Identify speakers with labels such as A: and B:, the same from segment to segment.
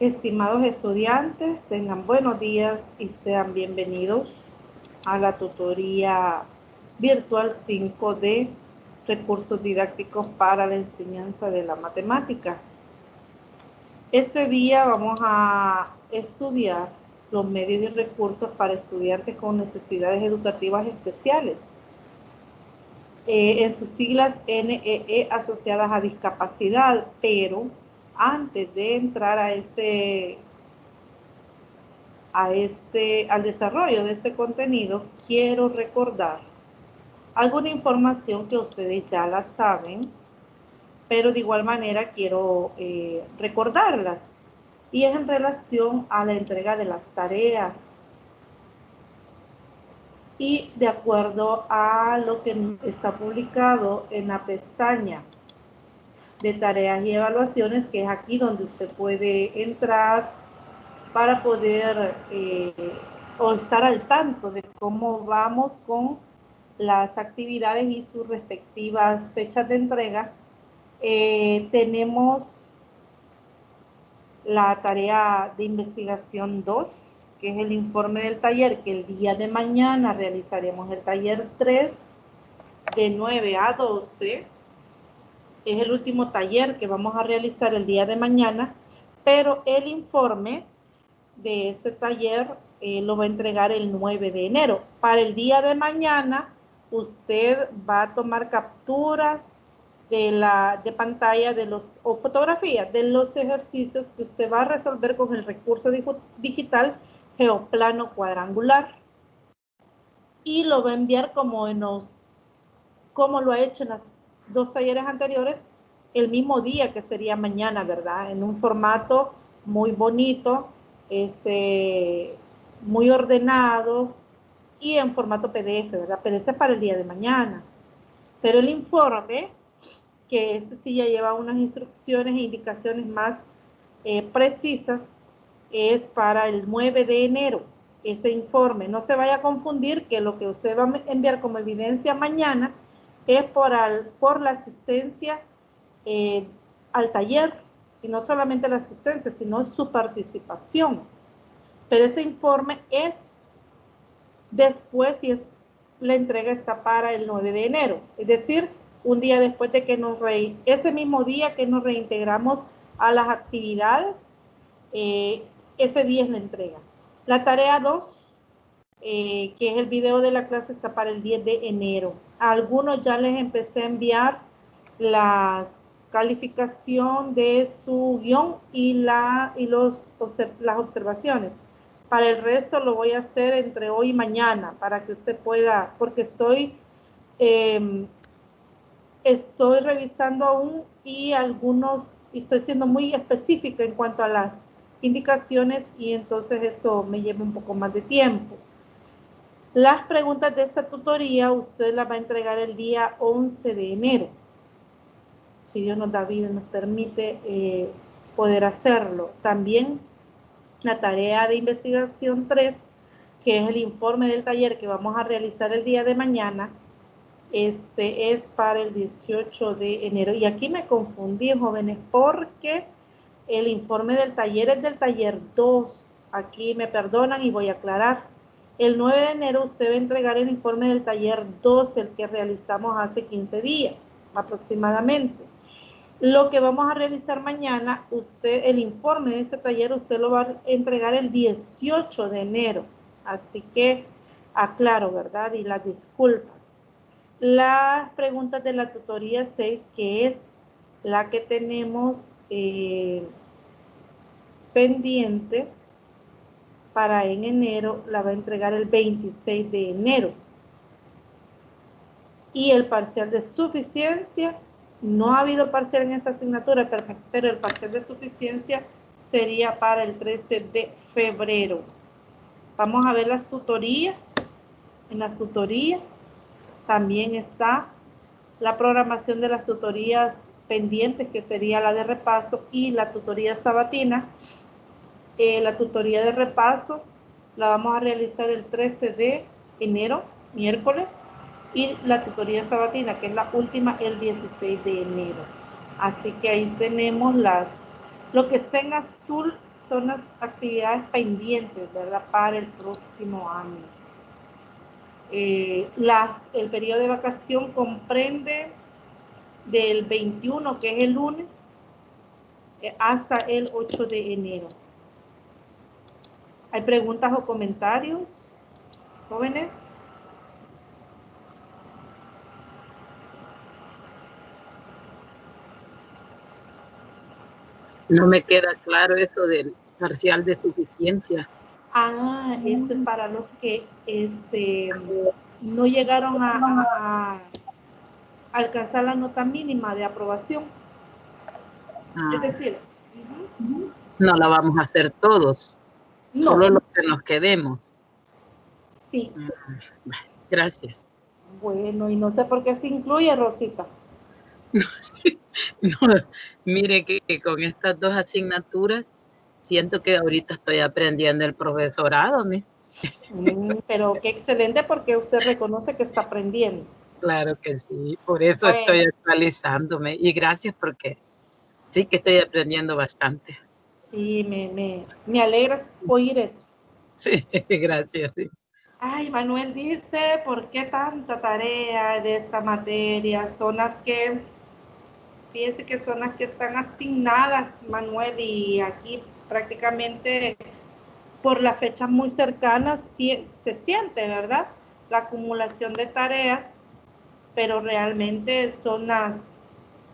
A: Estimados estudiantes, tengan buenos días y sean bienvenidos a la tutoría virtual 5 de recursos didácticos para la enseñanza de la matemática. Este día vamos a estudiar los medios y recursos para estudiantes con necesidades educativas especiales, en sus siglas NEE asociadas a discapacidad, pero antes de entrar al desarrollo de este contenido, quiero recordar alguna información que ustedes ya la saben, pero de igual manera quiero recordarlas, y es en relación a la entrega de las tareas. Y de acuerdo a lo que está publicado en la pestaña de tareas y evaluaciones, que es aquí donde usted puede entrar para poder o estar al tanto de cómo vamos con las actividades y sus respectivas fechas de entrega. Tenemos la tarea de investigación 2, que es el informe del taller, que el día de mañana realizaremos el taller 3 de 9 a 12. Es el último taller que vamos a realizar el día de mañana, pero el informe de este taller lo va a entregar el 9 de enero. Para el día de mañana, usted va a tomar capturas de pantalla o fotografías de los ejercicios que usted va a resolver con el recurso digital Geoplano Cuadrangular, y lo va a enviar como lo ha hecho en los 2 talleres anteriores, el mismo día, que sería mañana, ¿verdad? En un formato muy bonito, muy ordenado y en formato PDF, ¿verdad? Pero ese es para el día de mañana. Pero el informe, que sí ya lleva unas instrucciones e indicaciones más precisas, es para el 9 de enero. Este informe, no se vaya a confundir que lo que usted va a enviar como evidencia mañana es por la asistencia al taller, y no solamente la asistencia, sino su participación. Pero este informe es después, y la entrega está para el 9 de enero, es decir, un día después de que ese mismo día que nos reintegramos a las actividades, ese día es la entrega. La tarea 2, que es el video de la clase, está para el 10 de enero. A algunos ya les empecé a enviar la calificación de su guión y las observaciones. Para el resto lo voy a hacer entre hoy y mañana, para que usted pueda, porque estoy revisando aún, y estoy siendo muy específica en cuanto a las indicaciones, y entonces esto me lleva un poco más de tiempo. Las preguntas de esta tutoría usted las va a entregar el día 11 de enero. Si Dios nos da vida y nos permite poder hacerlo. También la tarea de investigación 3, que es el informe del taller que vamos a realizar el día de mañana, es para el 18 de enero. Y aquí me confundí, jóvenes, porque el informe del taller es del taller 2. Aquí me perdonan y voy a aclarar. El 9 de enero usted va a entregar el informe del taller 2, el que realizamos hace 15 días aproximadamente. Lo que vamos a realizar mañana, el informe de este taller, usted lo va a entregar el 18 de enero. Así que aclaro, ¿verdad? Y las disculpas. Las preguntas de la tutoría 6, que es la que tenemos pendiente para en enero, la va a entregar el 26 de enero. Y el parcial de suficiencia, no ha habido parcial en esta asignatura, pero el parcial de suficiencia sería para el 13 de febrero. Vamos a ver las tutorías. En las tutorías también está la programación de las tutorías pendientes, que sería la de repaso y la tutoría sabatina. La tutoría de repaso la vamos a realizar el 13 de enero, miércoles, y la tutoría sabatina, que es la última, el 16 de enero. Así que ahí tenemos lo que está en azul son las actividades pendientes, ¿verdad? Para el próximo año. El periodo de vacación comprende del 21, que es el lunes, hasta el 8 de enero. ¿Hay preguntas o comentarios, jóvenes?
B: No me queda claro eso del parcial de suficiencia.
A: Ah, eso es para los que no llegaron a alcanzar la nota mínima de aprobación. Es decir,
B: no la vamos a hacer todos,
A: no.
B: Solo los que nos quedemos.
A: Sí.
B: Gracias.
A: Bueno, y no sé por qué se incluye, Rosita.
B: No, mire que con estas 2 asignaturas siento que ahorita estoy aprendiendo el profesorado.
A: Pero qué excelente, porque usted reconoce que está aprendiendo.
B: Claro que sí, por eso estoy actualizándome. Y gracias, porque sí que estoy aprendiendo bastante.
A: Sí, me alegra oír eso.
B: Sí, gracias. Sí.
A: Ay, Manuel dice, ¿por qué tanta tarea de esta materia? Son las que, fíjese que son las que están asignadas, Manuel, y aquí prácticamente por las fechas muy cercanas se siente, ¿verdad? La acumulación de tareas, pero realmente son las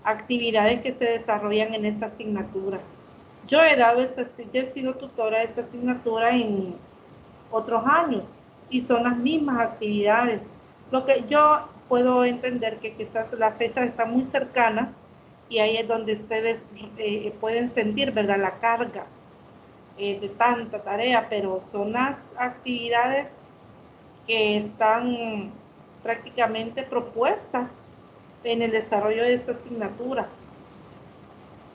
A: actividades que se desarrollan en esta asignatura. Yo he sido tutora de esta asignatura en otros años y son las mismas actividades. Lo que yo puedo entender que quizás las fechas están muy cercanas y ahí es donde ustedes pueden sentir, ¿verdad?, la carga de tanta tarea, pero son las actividades que están prácticamente propuestas en el desarrollo de esta asignatura.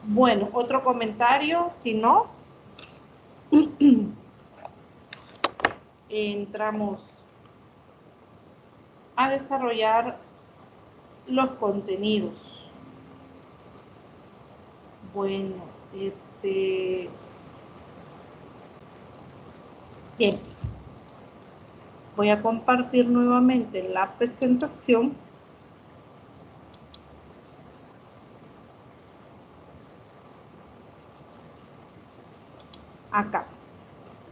A: Bueno, otro comentario, si no, entramos a desarrollar los contenidos. Bueno, bien, voy a compartir nuevamente la presentación. Acá.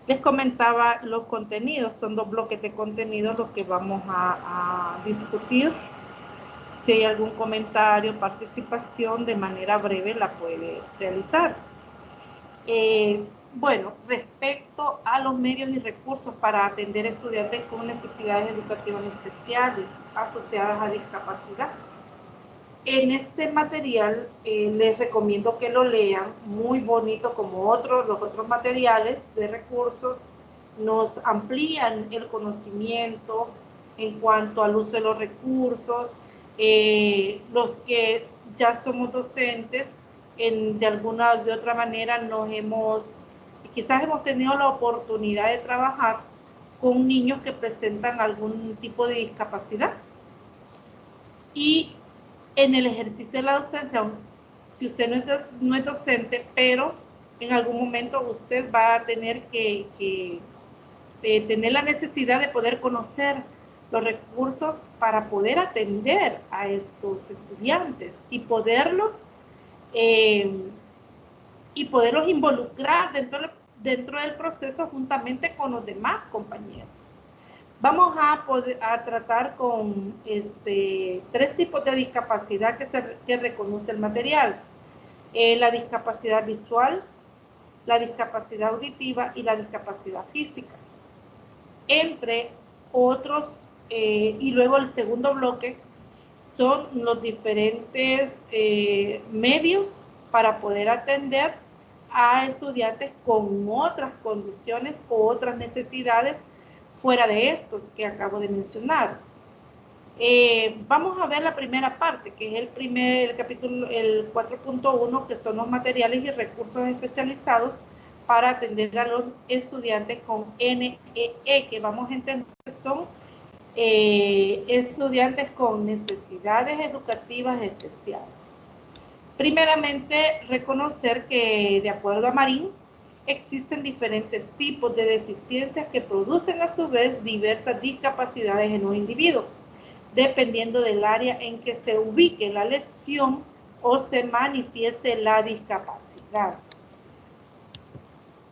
A: Les comentaba los contenidos, son 2 bloques de contenidos los que vamos a discutir. Si hay algún comentario, participación, de manera breve la puede realizar. Bueno, respecto a los medios y recursos para atender estudiantes con necesidades educativas especiales asociadas a discapacidad. En este material les recomiendo que lo lean, muy bonito como los otros materiales de recursos, nos amplían el conocimiento en cuanto al uso de los recursos. Los que ya somos docentes, de alguna u otra manera quizás hemos tenido la oportunidad de trabajar con niños que presentan algún tipo de discapacidad. Y en el ejercicio de la docencia, si usted no es docente, pero en algún momento usted va a tener que tener la necesidad de poder conocer los recursos para poder atender a estos estudiantes y poderlos involucrar dentro del proceso juntamente con los demás compañeros. Vamos a tratar con 3 tipos de discapacidad que reconoce el material. La discapacidad visual, la discapacidad auditiva y la discapacidad física. Entre otros, y luego el segundo bloque son los diferentes medios para poder atender a estudiantes con otras condiciones o otras necesidades fuera de estos que acabo de mencionar. Vamos a ver la primera parte, que es el capítulo, el 4.1, que son los materiales y recursos especializados para atender a los estudiantes con NEE, que vamos a entender que son estudiantes con necesidades educativas especiales. Primeramente, reconocer que, de acuerdo a Marín, existen diferentes tipos de deficiencias que producen a su vez diversas discapacidades en los individuos, dependiendo del área en que se ubique la lesión o se manifieste la discapacidad.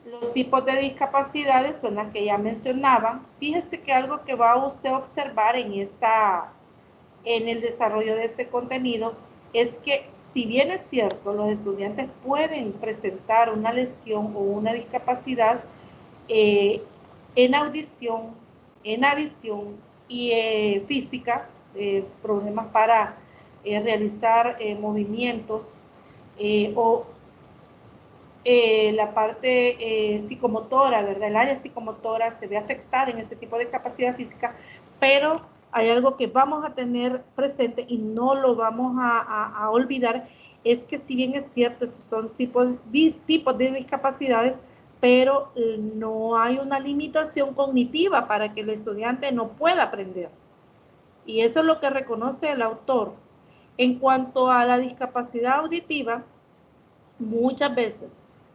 A: Los tipos de discapacidades son las que ya mencionaban. Fíjese que algo que va a usted observar en el desarrollo de este contenido es que, si bien es cierto, los estudiantes pueden presentar una lesión o una discapacidad en audición, en visión y física, problemas para realizar movimientos o la parte psicomotora, ¿verdad? El área psicomotora se ve afectada en este tipo de capacidad física, pero hay algo que vamos a tener presente y no lo vamos a olvidar, es que si bien es cierto, son tipos de discapacidades, pero no hay una limitación cognitiva para que el estudiante no pueda aprender. Y eso es lo que reconoce el autor. En cuanto a la discapacidad auditiva, muchas veces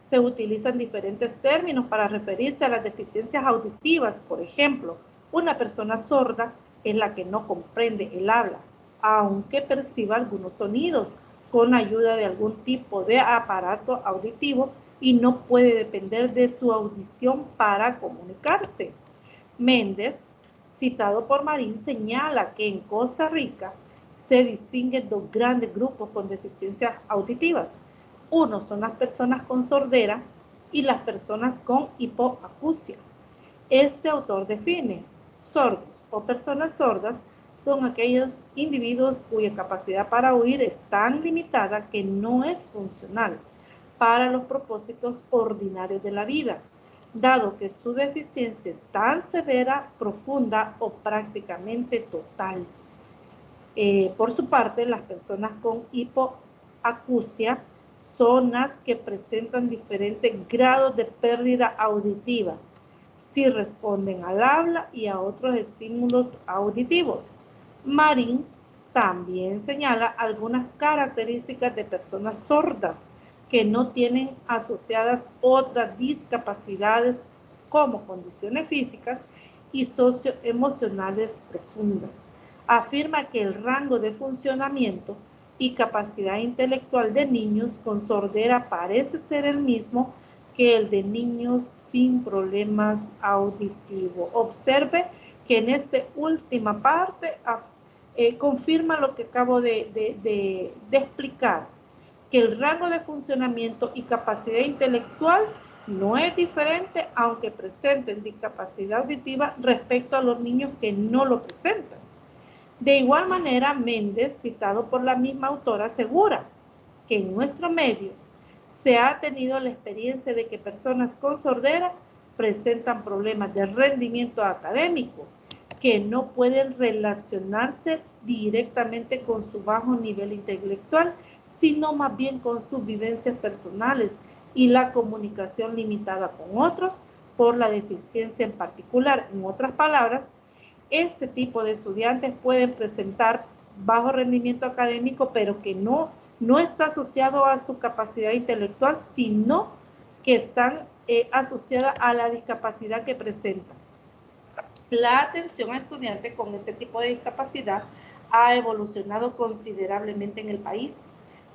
A: se utilizan diferentes términos para referirse a las deficiencias auditivas. Por ejemplo, una persona sorda es la que no comprende el habla, aunque perciba algunos sonidos con ayuda de algún tipo de aparato auditivo y no puede depender de su audición para comunicarse. Méndez, citado por Marín, señala que en Costa Rica se distinguen dos grandes grupos con deficiencias auditivas. Uno son las personas con sordera y las personas con hipoacusia. Este autor define: sordos o personas sordas son aquellos individuos cuya capacidad para oír es tan limitada que no es funcional para los propósitos ordinarios de la vida, dado que su deficiencia es tan severa, profunda o prácticamente total. Por su parte, las personas con hipoacusia son las que presentan diferentes grados de pérdida auditiva si responden al habla y a otros estímulos auditivos. Marín también señala algunas características de personas sordas que no tienen asociadas otras discapacidades como condiciones físicas y socioemocionales profundas. Afirma que el rango de funcionamiento y capacidad intelectual de niños con sordera parece ser el mismo que el de niños sin problemas auditivos. Observe que en esta última parte confirma lo que acabo de explicar, que el rango de funcionamiento y capacidad intelectual no es diferente, aunque presenten discapacidad auditiva respecto a los niños que no lo presentan. De igual manera, Méndez, citado por la misma autora, asegura que en nuestro medio se ha tenido la experiencia de que personas con sordera presentan problemas de rendimiento académico que no pueden relacionarse directamente con su bajo nivel intelectual, sino más bien con sus vivencias personales y la comunicación limitada con otros por la deficiencia en particular. En otras palabras, este tipo de estudiantes pueden presentar bajo rendimiento académico, pero que no está asociado a su capacidad intelectual, sino que están asociadas a la discapacidad que presentan. La atención a estudiantes con este tipo de discapacidad ha evolucionado considerablemente en el país.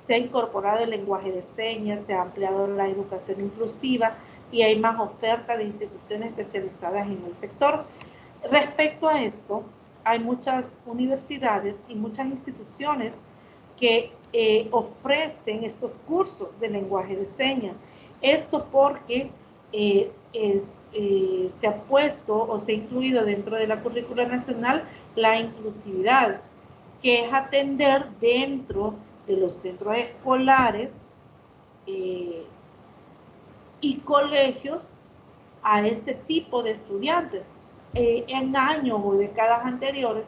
A: Se ha incorporado el lenguaje de señas, se ha ampliado la educación inclusiva y hay más oferta de instituciones especializadas en el sector. Respecto a esto, hay muchas universidades y muchas instituciones que ofrecen estos cursos de lenguaje de señas. Esto porque se ha puesto o se ha incluido dentro de la currícula nacional la inclusividad, que es atender dentro de los centros escolares y colegios a este tipo de estudiantes. En años o décadas anteriores,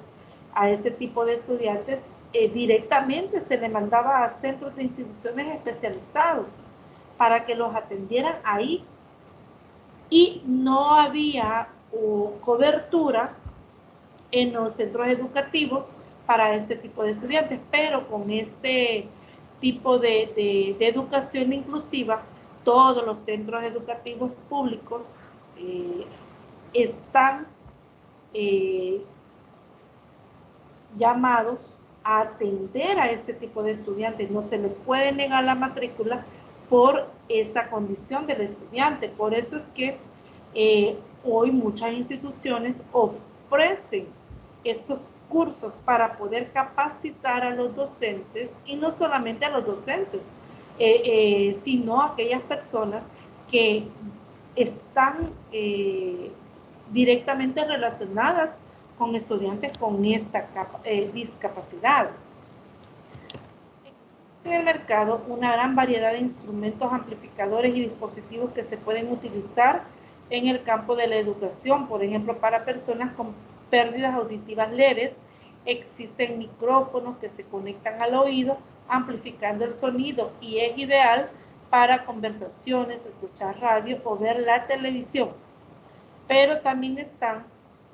A: a este tipo de estudiantes directamente se le mandaba a centros de instituciones especializados para que los atendieran ahí, y no había cobertura en los centros educativos para este tipo de estudiantes, pero con este tipo de educación inclusiva todos los centros educativos públicos están llamados a atender a este tipo de estudiantes. No se les puede negar la matrícula por esta condición del estudiante. Por eso es que hoy muchas instituciones ofrecen estos cursos para poder capacitar a los docentes, y no solamente a los docentes, sino a aquellas personas que están directamente relacionadas con estudiantes con esta discapacidad. En el mercado una gran variedad de instrumentos amplificadores y dispositivos que se pueden utilizar en el campo de la educación. Por ejemplo, para personas con pérdidas auditivas leves, existen micrófonos que se conectan al oído, amplificando el sonido, y es ideal para conversaciones, escuchar radio o ver la televisión. Pero también están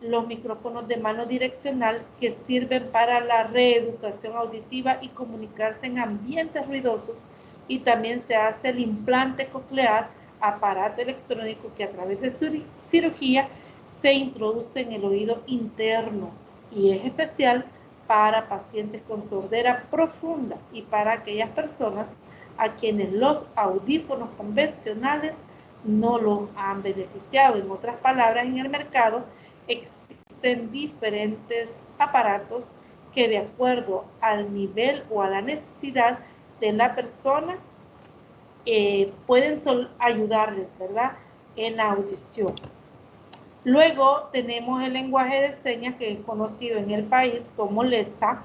A: los micrófonos de mano direccional, que sirven para la reeducación auditiva y comunicarse en ambientes ruidosos, y también se hace el implante coclear, aparato electrónico que a través de cirugía se introduce en el oído interno, y es especial para pacientes con sordera profunda y para aquellas personas a quienes los audífonos convencionales no los han beneficiado. En otras palabras, en el mercado existen diferentes aparatos que, de acuerdo al nivel o a la necesidad de la persona, pueden ayudarles, ¿verdad?, en la audición. Luego tenemos el lenguaje de señas, que es conocido en el país como LESA,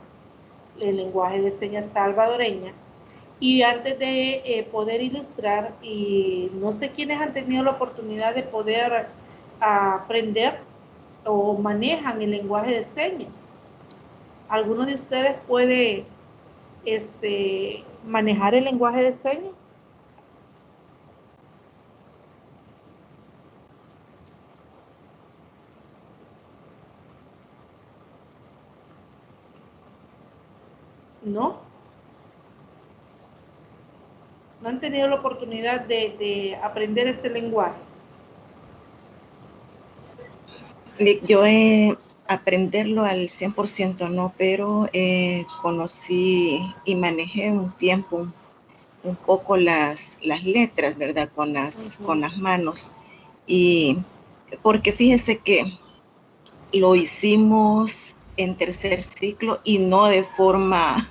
A: el lenguaje de señas salvadoreña. Y antes de poder ilustrar, y no sé quiénes han tenido la oportunidad de poder aprender o manejan el lenguaje de señas. ¿Alguno de ustedes puede manejar el lenguaje de señas? ¿No? ¿No han tenido la oportunidad de aprender ese lenguaje?
C: Yo aprenderlo al 100% no, pero conocí y manejé un tiempo un poco las letras, ¿verdad? Con las manos. Y porque fíjese que lo hicimos en tercer ciclo y no de forma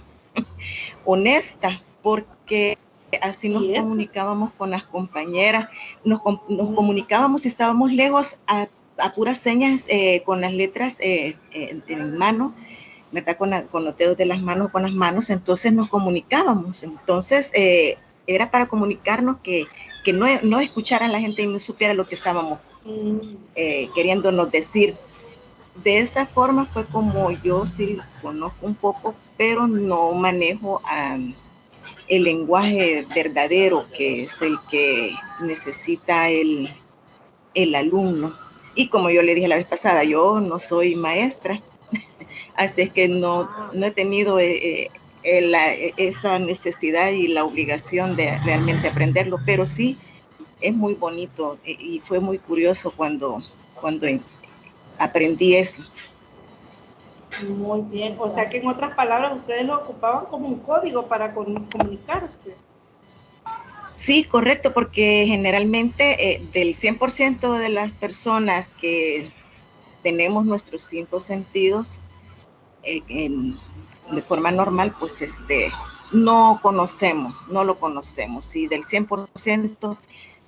C: honesta, porque así nos comunicábamos con las compañeras, nos comunicábamos y estábamos lejos a puras señas, con las letras en mano, ¿verdad? Con los dedos de las manos, con las manos, entonces nos comunicábamos. Entonces era para comunicarnos, que no escucharan la gente y no supiera lo que estábamos queriéndonos decir. De esa forma fue como yo sí conozco un poco, pero no manejo el lenguaje verdadero, que es el que necesita el alumno. Y como yo le dije la vez pasada, yo no soy maestra, así es que no he tenido esa necesidad y la obligación de realmente aprenderlo, pero sí es muy bonito y fue muy curioso cuando aprendí eso.
A: Muy bien, o sea que en otras palabras ustedes lo ocupaban como un código para comunicarse.
C: Sí, correcto, porque generalmente del 100% de las personas que tenemos nuestros 5 sentidos de forma normal, pues no lo conocemos. Y del 100%,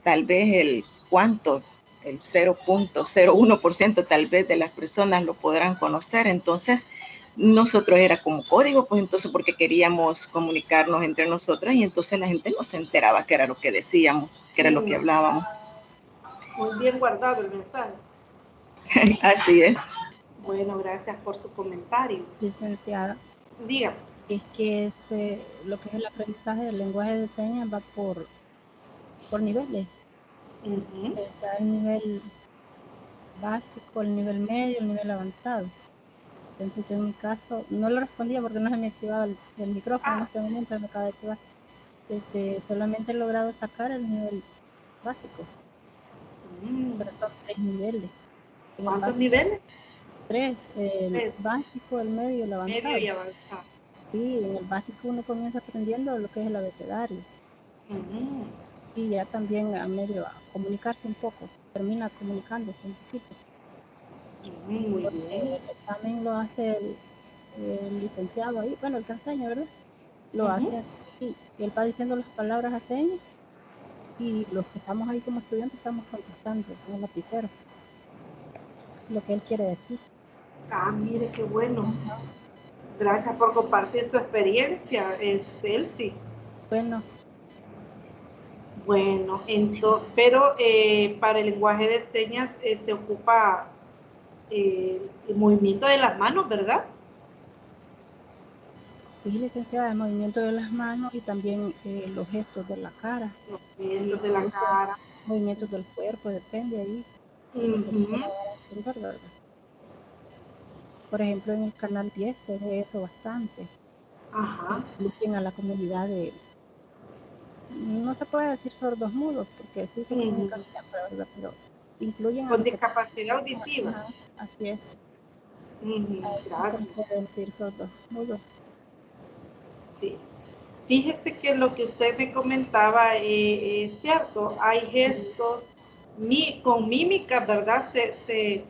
C: tal vez el 0.01% tal vez de las personas lo podrán conocer. Entonces, nosotros era como código, pues entonces, porque queríamos comunicarnos entre nosotras, y entonces la gente no se enteraba que era lo que decíamos, que era lo que hablábamos.
A: Muy bien guardado el mensaje.
C: Así es.
A: Bueno, gracias por su comentario.
D: Licenciada.
A: Dígame.
D: Es que lo que es el aprendizaje del lenguaje de señas va por niveles. Está el nivel básico, el nivel medio, el nivel avanzado. Entonces, en mi caso, no lo respondía porque no se me activaba el micrófono en este momento, me acaba de activar. Solamente he logrado sacar el nivel básico.
A: Mm.
D: Pero son 3 niveles.
A: ¿Cuántos niveles?
D: 3, el
A: 3.
D: básico, el medio y el avanzado.
A: Medio y avanzado.
D: Sí, en el básico uno comienza aprendiendo lo que es el abecedario. Y ya también a medio a comunicarse un poco, termina comunicándose un poquito.
A: Muy
D: Porque
A: bien.
D: el examen lo hace el licenciado ahí, bueno, el que enseña, ¿verdad? Lo hace así, y él va diciendo las palabras a señas y los que estamos ahí como estudiantes estamos contestando con el lapicero lo que él quiere decir.
A: Ah, mire, qué bueno. Gracias por compartir su experiencia, Elsie. Bueno, entonces, pero para el lenguaje de señas se ocupa el movimiento de las manos, ¿verdad?
D: Sí, licenciada, el movimiento de las manos y también los gestos de la cara.
A: Los gestos de la cara.
D: Movimientos del cuerpo, depende ahí. ¿Verdad? Por ejemplo, en el canal 10 se ve eso bastante.
A: Ajá.
D: Incluyen a la comunidad de, no se puede decir sordos mudos, porque sí se comunican siempre, ¿verdad? Pero incluyen
A: con discapacidad auditiva.
D: Ajá, así es.
A: Gracias.
D: Se puede decir sordos mudos.
A: Sí. Fíjese que lo que usted me comentaba es cierto, hay gestos con mímica, ¿verdad? Se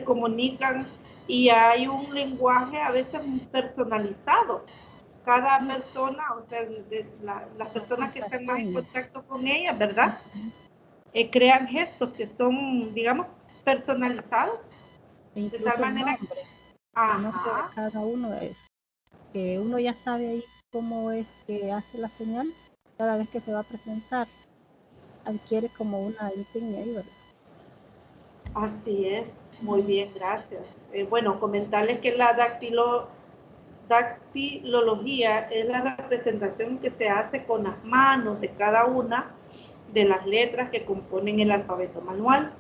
A: comunican y hay un lenguaje a veces personalizado. Cada persona, o sea, las personas que están más en contacto con ella, ¿verdad? Crean gestos que son, digamos, personalizados.
D: E
A: de tal manera
D: el nombre de cada uno es que uno ya sabe ahí cómo es que hace la señal cada vez que se va a presentar, adquiere como una insignia ahí, ¿verdad?
A: Así es, muy bien, gracias. Bueno, comentarles que la dactilología es la representación que se hace con las manos de cada una de las letras que componen el alfabeto manual.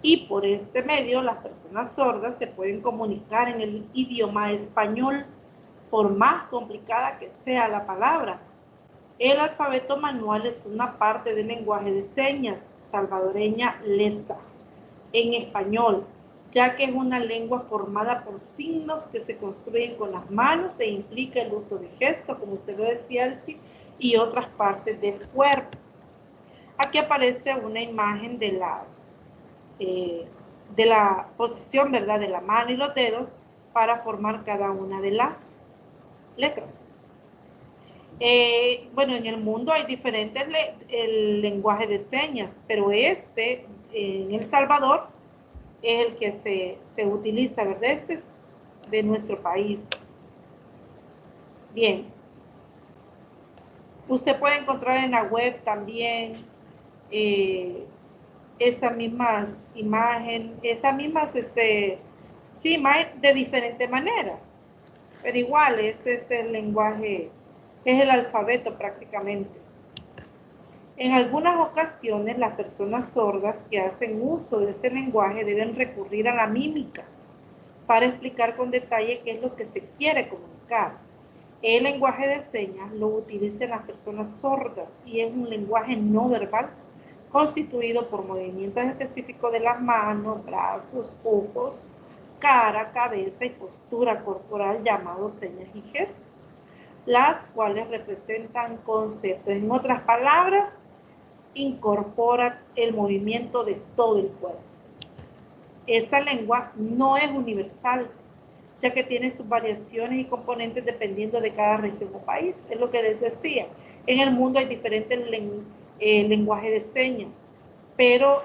A: Y por este medio las personas sordas se pueden comunicar en el idioma español, por más complicada que sea la palabra. El alfabeto manual es una parte del lenguaje de señas salvadoreña lesa en español, ya que es una lengua formada por signos que se construyen con las manos e implica el uso de gestos, como usted lo decía, Elsie, y otras partes del cuerpo. Aquí aparece una imagen de la posición, ¿verdad?, de la mano y los dedos para formar cada una de las letras. Bueno, en el mundo hay diferentes el lenguaje de señas, pero en El Salvador es el que se utiliza, ¿verdad? Este es de nuestro país. Bien. Usted puede encontrar en la web también estas mismas imágenes, sí, de diferente manera, pero igual es el lenguaje, es el alfabeto prácticamente. En algunas ocasiones, las personas sordas que hacen uso de este lenguaje deben recurrir a la mímica para explicar con detalle qué es lo que se quiere comunicar. El lenguaje de señas lo utilizan las personas sordas y es un lenguaje no verbal constituido por movimientos específicos de las manos, brazos, ojos, cara, cabeza y postura corporal llamados señas y gestos, las cuales representan conceptos. En otras palabras, incorpora el movimiento de todo el cuerpo. Esta lengua no es universal, ya que tiene sus variaciones y componentes dependiendo de cada región o país. Es lo que les decía. En el mundo hay diferentes lenguajes de señas, pero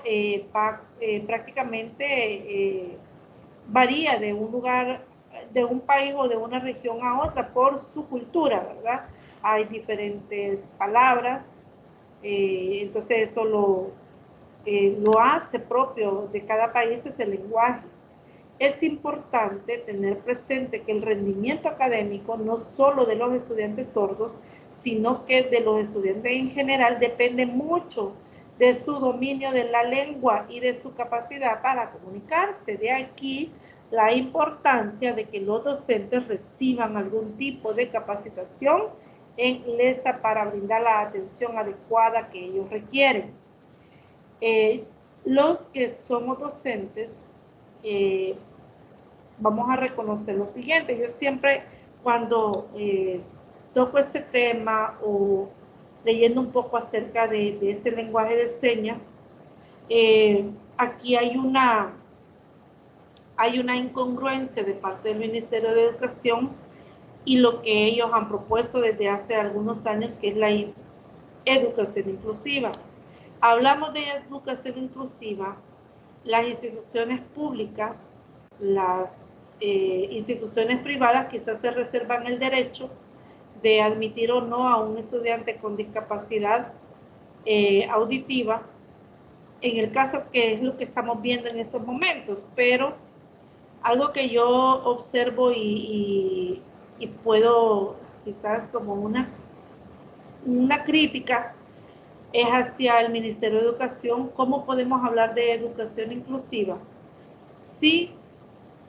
A: prácticamente varía de un lugar, de un país o de una región a otra por su cultura, ¿verdad? Hay diferentes palabras, entonces eso lo hace propio de cada país ese lenguaje. Es importante tener presente que el rendimiento académico no solo de los estudiantes sordos, sino que de los estudiantes en general depende mucho de su dominio de la lengua y de su capacidad para comunicarse. De aquí la importancia de que los docentes reciban algún tipo de capacitación en LESA para brindar la atención adecuada que ellos requieren. Los que somos docentes, vamos a reconocer lo siguiente. Yo siempre, cuando toco este tema o leyendo un poco acerca de este lenguaje de señas, aquí hay una incongruencia de parte del Ministerio de Educación y lo que ellos han propuesto desde hace algunos años, que es la educación inclusiva. Hablamos de educación inclusiva, las instituciones públicas, las instituciones privadas quizás se reservan el derecho de admitir o no a un estudiante con discapacidad auditiva, en el caso que es lo que estamos viendo en esos momentos, pero algo que yo observo y puedo quizás como una crítica es hacia el Ministerio de Educación. ¿Cómo podemos hablar de educación inclusiva? Sí,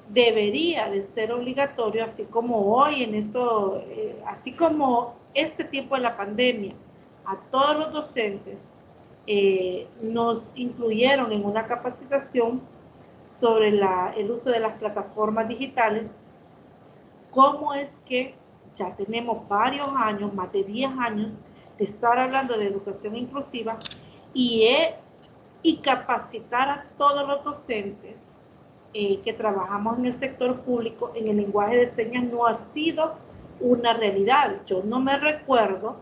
A: debería de ser obligatorio, así como hoy en esto, así como este tiempo de la pandemia, a todos los docentes nos incluyeron en una capacitación sobre el uso de las plataformas digitales. ¿Cómo es que ya tenemos varios años, más de 10 años, de estar hablando de educación inclusiva y capacitar a todos los docentes que trabajamos en el sector público en el lenguaje de señas no ha sido una realidad? Yo no me recuerdo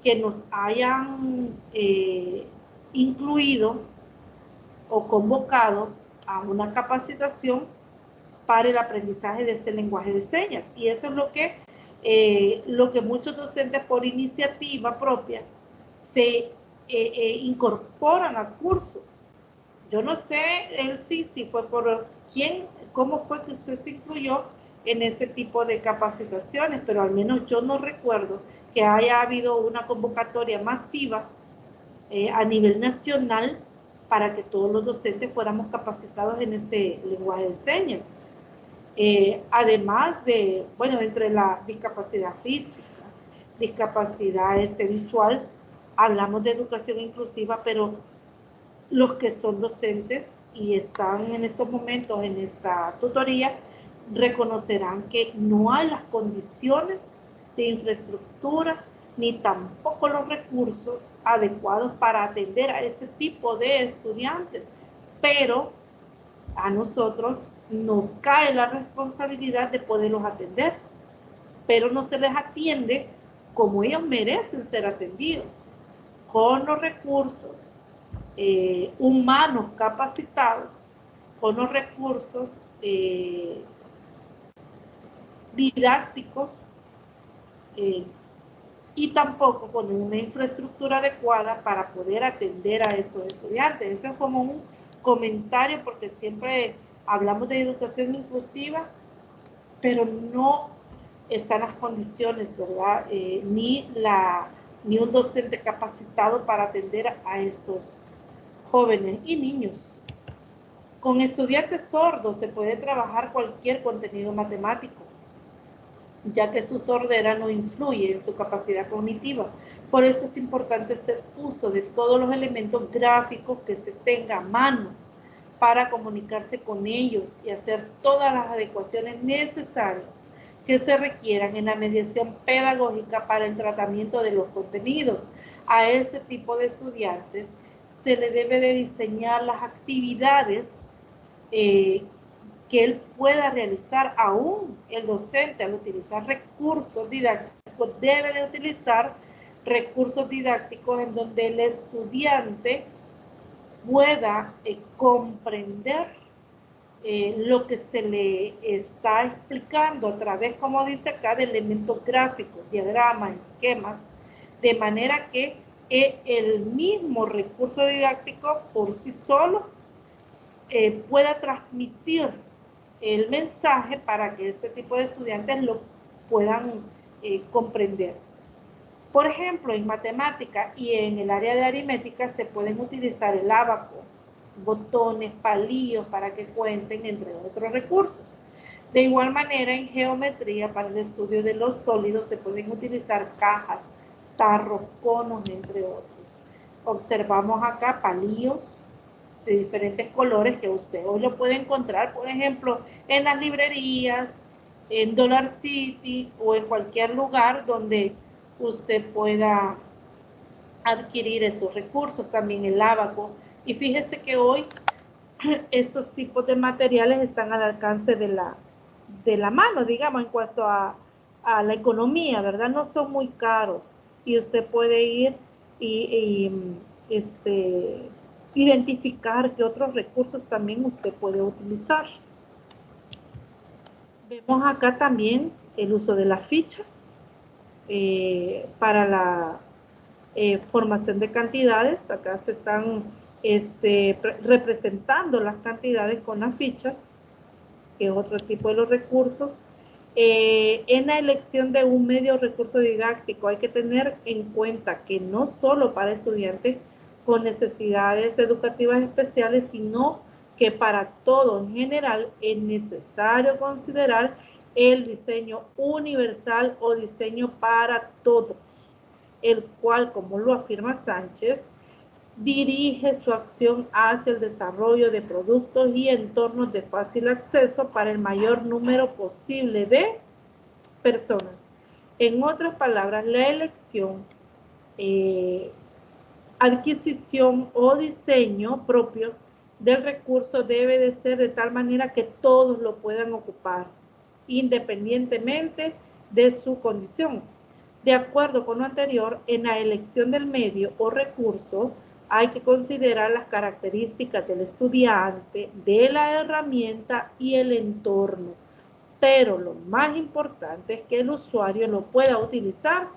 A: que nos hayan incluido o convocado a una capacitación para el aprendizaje de este lenguaje de señas. Y eso es lo que muchos docentes por iniciativa propia se incorporan a cursos. Yo no sé, él sí fue por cómo fue que usted se incluyó en este tipo de capacitaciones, pero al menos yo no recuerdo que haya habido una convocatoria masiva a nivel nacional para que todos los docentes fuéramos capacitados en este lenguaje de señas. Además de, bueno, entre la discapacidad física, discapacidad visual, hablamos de educación inclusiva, pero los que son docentes y están en estos momentos en esta tutoría reconocerán que no hay las condiciones de infraestructura ni tampoco los recursos adecuados para atender a este tipo de estudiantes, pero a nosotros nos cae la responsabilidad de poderlos atender, pero no se les atiende como ellos merecen ser atendidos, con los recursos humanos capacitados, con los recursos didácticos y tampoco con una infraestructura adecuada para poder atender a estos estudiantes. Eso es como un comentario, porque siempre hablamos de educación inclusiva, pero no están las condiciones, ¿verdad? Ni un docente capacitado para atender a estos jóvenes y niños. Con estudiantes sordos se puede trabajar cualquier contenido matemático, ya que su sordera no influye en su capacidad cognitiva. Por eso es importante hacer uso de todos los elementos gráficos que se tenga a mano para comunicarse con ellos y hacer todas las adecuaciones necesarias que se requieran en la mediación pedagógica para el tratamiento de los contenidos. A este tipo de estudiantes se le debe de diseñar las actividades que él pueda realizar. Aún el docente, al utilizar recursos didácticos, debe de utilizar recursos didácticos en donde el estudiante pueda comprender lo que se le está explicando a través, como dice acá, de elementos gráficos, diagramas, esquemas, de manera que el mismo recurso didáctico por sí solo pueda transmitir el mensaje para que este tipo de estudiantes lo puedan comprender. Por ejemplo, en matemática y en el área de aritmética se pueden utilizar el ábaco, botones, palillos para que cuenten, entre otros recursos. De igual manera, en geometría, para el estudio de los sólidos, se pueden utilizar cajas, tarros, conos, entre otros. Observamos acá palillos de diferentes colores que usted hoy lo puede encontrar, por ejemplo, en las librerías, en Dollar City o en cualquier lugar donde usted pueda adquirir estos recursos, también el ábaco. Y fíjese que hoy estos tipos de materiales están al alcance de la mano, digamos, en cuanto a la economía, ¿verdad? No son muy caros y usted puede ir y identificar qué otros recursos también usted puede utilizar. Vemos acá también el uso de las fichas para la formación de cantidades. Acá se están representando las cantidades con las fichas, que es otro tipo de los recursos. En la elección de un medio recurso didáctico hay que tener en cuenta que no solo para estudiantes con necesidades educativas especiales, sino que para todo en general es necesario considerar el diseño universal o diseño para todos, el cual, como lo afirma Sánchez, dirige su acción hacia el desarrollo de productos y entornos de fácil acceso para el mayor número posible de personas. En otras palabras, la elección, adquisición o diseño propio del recurso debe de ser de tal manera que todos lo puedan ocupar, independientemente de su condición. De acuerdo con lo anterior, en la elección del medio o recurso, hay que considerar las características del estudiante, de la herramienta y el entorno. Pero lo más importante es que el usuario lo pueda utilizar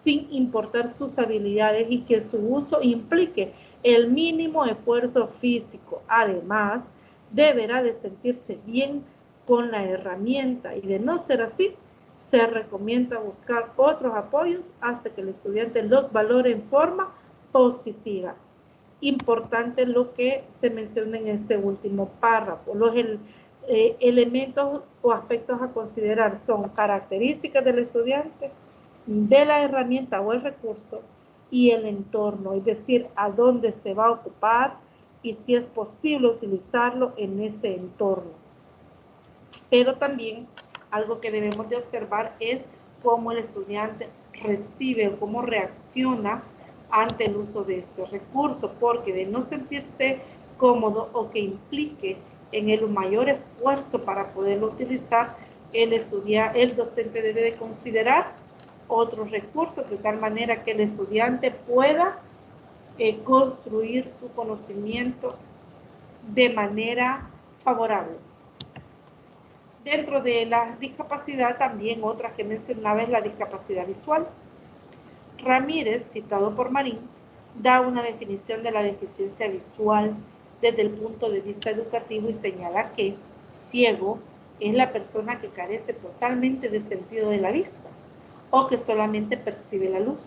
A: sin importar sus habilidades y que su uso implique el mínimo esfuerzo físico. Además, deberá de sentirse bien con la herramienta y de no ser así, se recomienda buscar otros apoyos hasta que el estudiante los valore en forma positiva. Importante lo que se menciona en este último párrafo. Los elementos o aspectos a considerar son características del estudiante, de la herramienta o el recurso y el entorno, es decir, a dónde se va a ocupar y si es posible utilizarlo en ese entorno. Pero también algo que debemos de observar es cómo el estudiante recibe o cómo reacciona ante el uso de este recurso, porque de no sentirse cómodo o que implique en él un mayor esfuerzo para poderlo utilizar, el docente debe de considerar otros recursos de tal manera que el estudiante pueda construir su conocimiento de manera favorable. Dentro de la discapacidad también otra que mencionaba es la discapacidad visual. Ramírez, citado por Marín, da una definición de la deficiencia visual desde el punto de vista educativo y señala que ciego es la persona que carece totalmente de sentido de la vista o que solamente percibe la luz,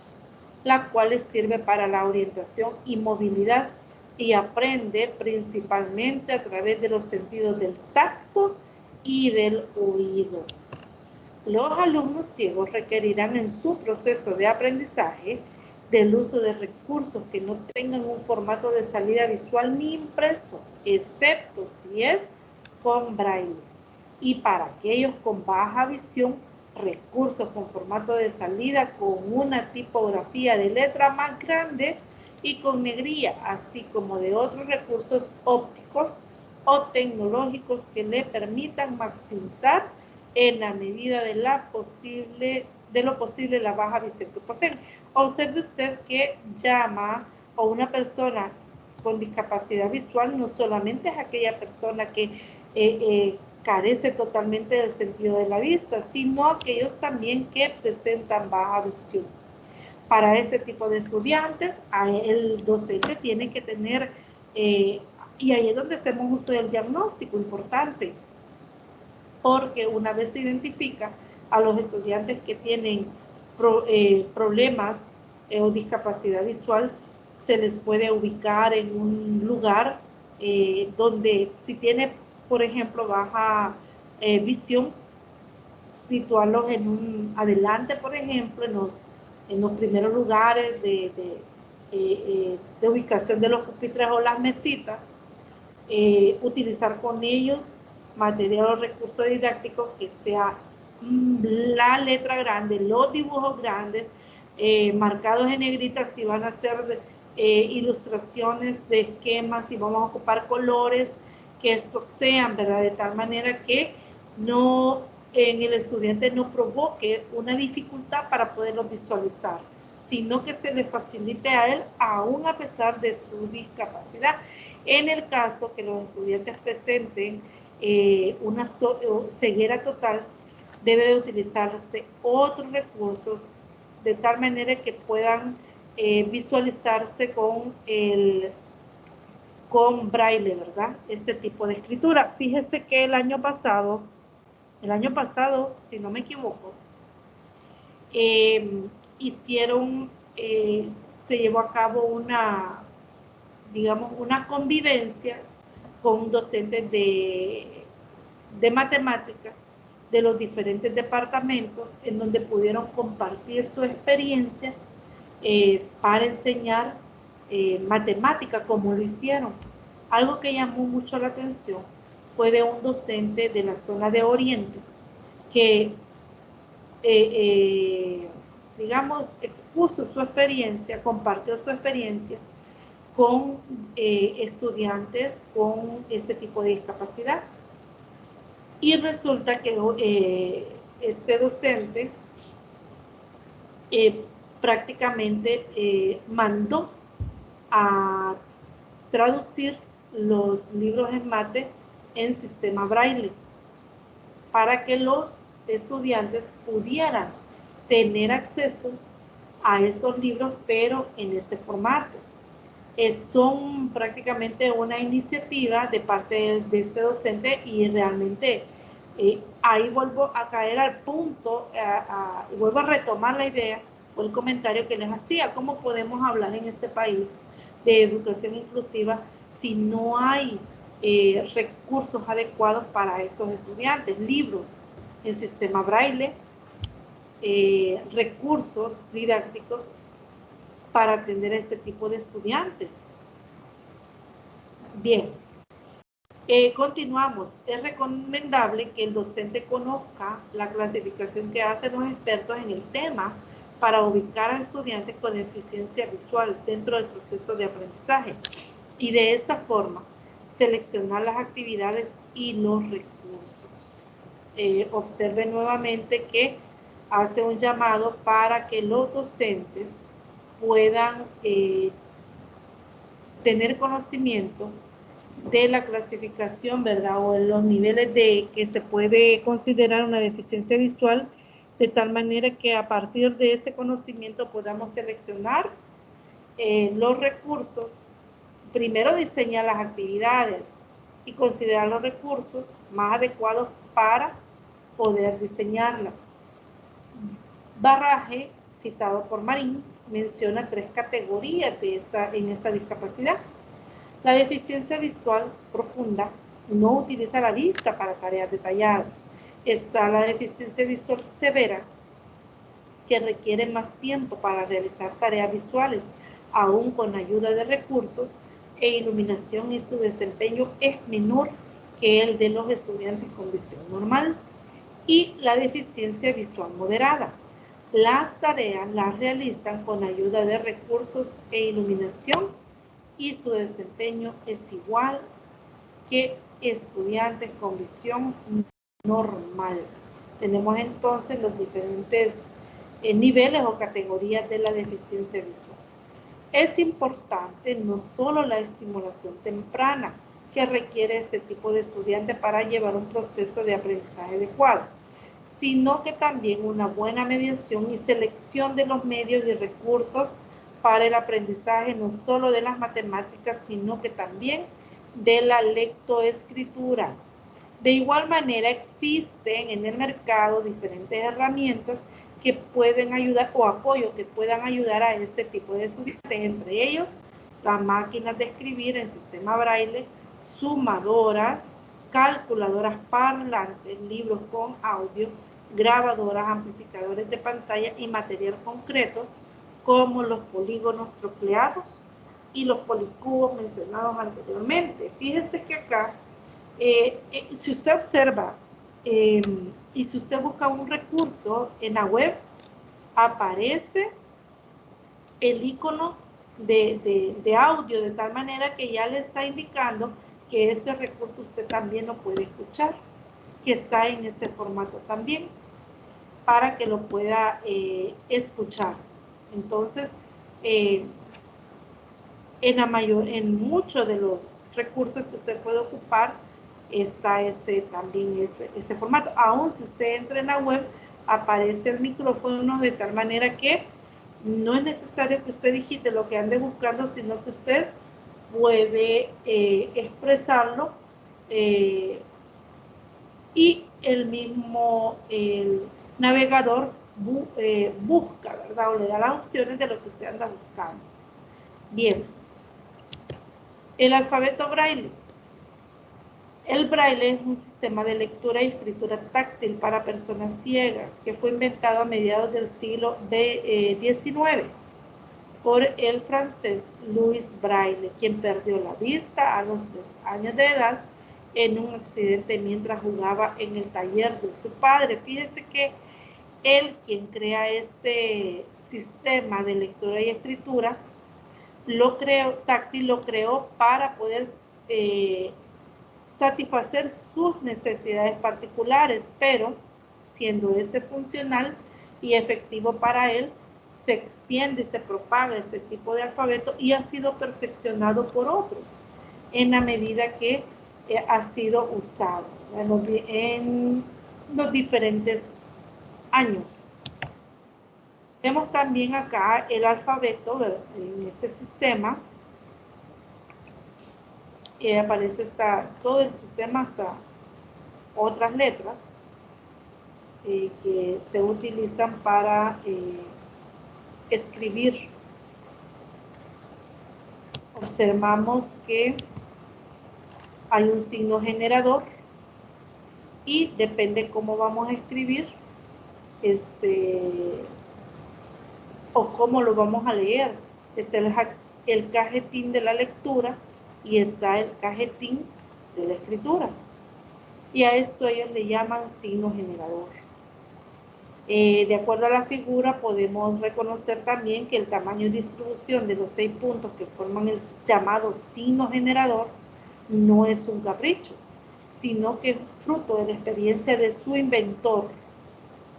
A: la cual le sirve para la orientación y movilidad y aprende principalmente a través de los sentidos del tacto y del oído. Los alumnos ciegos requerirán en su proceso de aprendizaje del uso de recursos que no tengan un formato de salida visual ni impreso, excepto si es con braille. Y para aquellos con baja visión, recursos con formato de salida con una tipografía de letra más grande y con negría, así como de otros recursos ópticos o tecnológicos que le permitan maximizar en la medida de lo posible la baja visión que poseen. Observe usted que llama a una persona con discapacidad visual no solamente es aquella persona que carece totalmente del sentido de la vista, sino aquellos también que presentan baja visión. Para ese tipo de estudiantes, el docente tiene que tener, y ahí es donde hacemos uso del diagnóstico importante, porque una vez se identifica a los estudiantes que tienen problemas o discapacidad visual, se les puede ubicar en un lugar donde si tiene, por ejemplo, baja visión, situarlos adelante, por ejemplo, en los primeros lugares de ubicación de los pupitres o las mesitas, utilizar con ellos material o recurso didáctico que sea la letra grande, los dibujos grandes, marcados en negrita si van a ser ilustraciones de esquemas, si vamos a ocupar colores, que estos sean, ¿verdad? De tal manera que no en el estudiante no provoque una dificultad para poderlo visualizar, sino que se le facilite a él aún a pesar de su discapacidad. En el caso que los estudiantes presenten una ceguera total, debe de utilizarse otros recursos de tal manera que puedan visualizarse con braille, ¿verdad? Este tipo de escritura. Fíjese que el año pasado, si no me equivoco, se llevó a cabo una convivencia con docentes de matemáticas de los diferentes departamentos, en donde pudieron compartir su experiencia para enseñar matemática, como lo hicieron. Algo que llamó mucho la atención fue de un docente de la zona de Oriente que expuso su experiencia, compartió su experiencia con estudiantes con este tipo de discapacidad. Y resulta que este docente prácticamente mandó a traducir los libros en mate en sistema braille para que los estudiantes pudieran tener acceso a estos libros, pero en este formato. Son prácticamente una iniciativa de parte de este docente y realmente ahí vuelvo a caer al punto, vuelvo a retomar la idea o el comentario que les hacía. ¿Cómo podemos hablar en este país de educación inclusiva si no hay recursos adecuados para estos estudiantes? Libros en sistema braille, recursos didácticos para atender a este tipo de estudiantes. Bien, continuamos. Es recomendable que el docente conozca la clasificación que hacen los expertos en el tema para ubicar a estudiantes con deficiencia visual dentro del proceso de aprendizaje y de esta forma seleccionar las actividades y los recursos. Observe nuevamente que hace un llamado para que los docentes puedan tener conocimiento de la clasificación, ¿verdad? O en los niveles de que se puede considerar una deficiencia visual, de tal manera que a partir de ese conocimiento podamos seleccionar los recursos. Primero diseñar las actividades y considerar los recursos más adecuados para poder diseñarlas. Barraje, citado por Marín, menciona 3 categorías en esta discapacidad. La deficiencia visual profunda no utiliza la vista para tareas detalladas. Está la deficiencia visual severa, que requiere más tiempo para realizar tareas visuales, aún con ayuda de recursos e iluminación, y su desempeño es menor que el de los estudiantes con visión normal. Y la deficiencia visual moderada. Las tareas las realizan con ayuda de recursos e iluminación y su desempeño es igual que estudiantes con visión normal. Tenemos entonces los diferentes niveles o categorías de la deficiencia visual. Es importante no solo la estimulación temprana que requiere este tipo de estudiante para llevar un proceso de aprendizaje adecuado, sino que también una buena mediación y selección de los medios y recursos para el aprendizaje, no solo de las matemáticas, sino que también de la lectoescritura. De igual manera, existen en el mercado diferentes herramientas que pueden ayudar o apoyo que puedan ayudar a este tipo de estudiantes, entre ellos las máquinas de escribir en sistema braille, sumadoras, calculadoras parlantes, libros con audio, grabadoras, amplificadores de pantalla y material concreto como los polígonos troncleados y los policubos mencionados anteriormente. Fíjense que acá, si usted observa y si usted busca un recurso en la web, aparece el icono de audio, de tal manera que ya le está indicando que ese recurso usted también lo puede escuchar, que está en ese formato también, para que lo pueda escuchar. Entonces, en muchos de los recursos que usted puede ocupar, está también ese formato. Aún si usted entra en la web, aparece el micrófono de tal manera que no es necesario que usted digite lo que ande buscando, sino que usted puede expresarlo y el navegador busca, ¿verdad? O le da las opciones de lo que usted anda buscando. Bien. El alfabeto braille. El braille es un sistema de lectura y escritura táctil para personas ciegas que fue inventado a mediados del siglo XIX por el francés Louis Braille, quien perdió la vista a los 3 años de edad en un accidente mientras jugaba en el taller de su padre. Fíjese que él, quien crea este sistema de lectura y escritura, lo creó para poder satisfacer sus necesidades particulares, pero siendo funcional y efectivo para él, se extiende y se propaga este tipo de alfabeto y ha sido perfeccionado por otros en la medida que ha sido usado en los diferentes años. Vemos también acá el alfabeto en este sistema. Aparece todo el sistema hasta otras letras que se utilizan para escribir. Observamos que hay un signo generador y depende cómo vamos a escribir o cómo lo vamos a leer. Está el cajetín de la lectura y está el cajetín de la escritura. Y a esto ellos le llaman signo generador. De acuerdo a la figura, podemos reconocer también que el tamaño y distribución de los 6 puntos que forman el llamado signo generador no es un capricho, sino que es fruto de la experiencia de su inventor,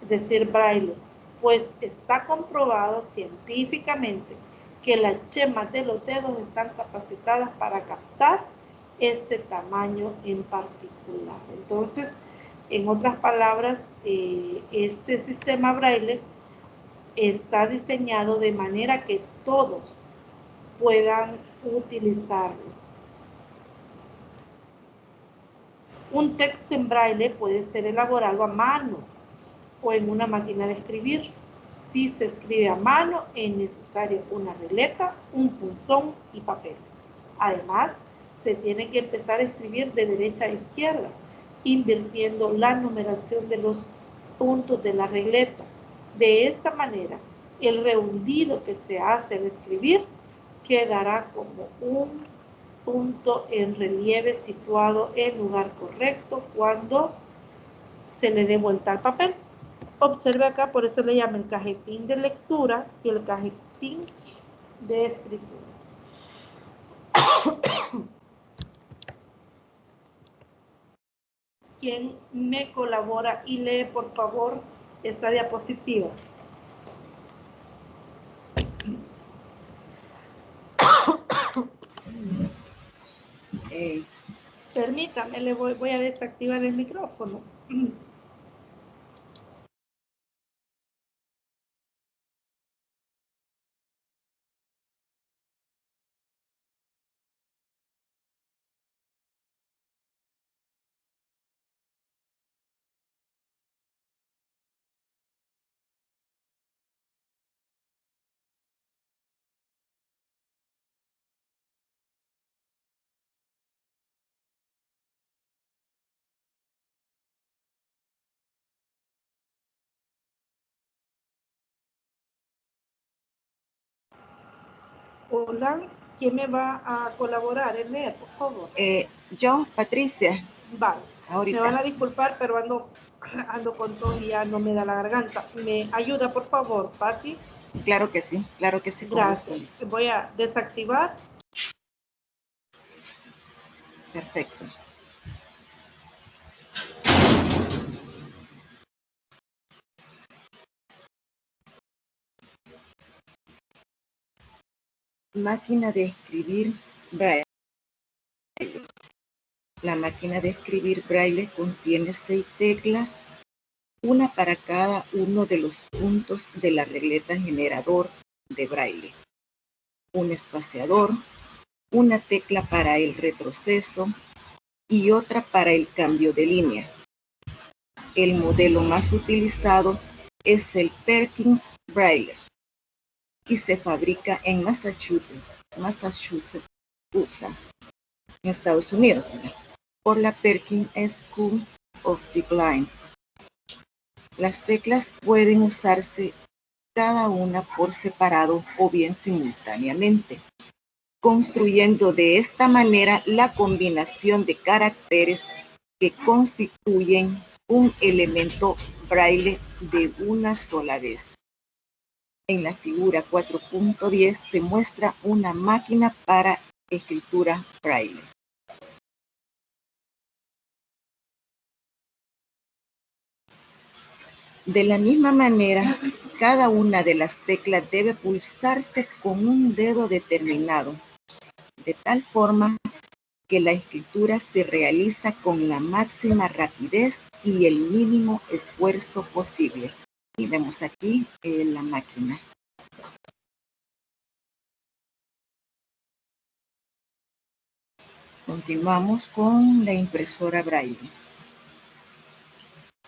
A: es decir, Braille, pues está comprobado científicamente que las yemas de los dedos están capacitadas para captar ese tamaño en particular. Entonces, en otras palabras, este sistema Braille está diseñado de manera que todos puedan utilizarlo. Un texto en Braille puede ser elaborado a mano o en una máquina de escribir. Si se escribe a mano, es necesario una regleta, un punzón y papel. Además, se tiene que empezar a escribir de derecha a izquierda, invirtiendo la numeración de los puntos de la regleta. De esta manera, el rehundido que se hace al escribir quedará como un punto en relieve situado en lugar correcto cuando se le dé vuelta al papel. Observe acá, por eso le llaman el cajetín de lectura y el cajetín de escritura. ¿Quién me colabora y lee, por favor, esta diapositiva? Permítame, le voy a desactivar el micrófono. Hola, ¿quién me va a colaborar en leer, por favor?
C: Yo, Patricia.
A: Vale.
C: Ahorita.
A: Me van a disculpar, pero ando con tos y ya no me da la garganta. ¿Me ayuda, por favor, Patti?
C: Claro que sí.
A: Gracias. Voy a desactivar.
C: Perfecto. Máquina de escribir Braille. La máquina de escribir Braille contiene 6 teclas, una para cada uno de los puntos de la regleta generador de Braille, un espaciador, una tecla para el retroceso y otra para el cambio de línea. El modelo más utilizado es el Perkins Braille y se fabrica en Massachusetts, USA, en Estados Unidos, por la Perkins School of the Blind. Las teclas pueden usarse cada una por separado o bien simultáneamente, construyendo de esta manera la combinación de caracteres que constituyen un elemento braille de una sola vez. En la figura 4.10 se muestra una máquina para escritura braille. De la misma manera, cada una de las teclas debe pulsarse con un dedo determinado, de tal forma que la escritura se realiza con la máxima rapidez y el mínimo esfuerzo posible. Y vemos aquí la máquina. Continuamos con la impresora Braille.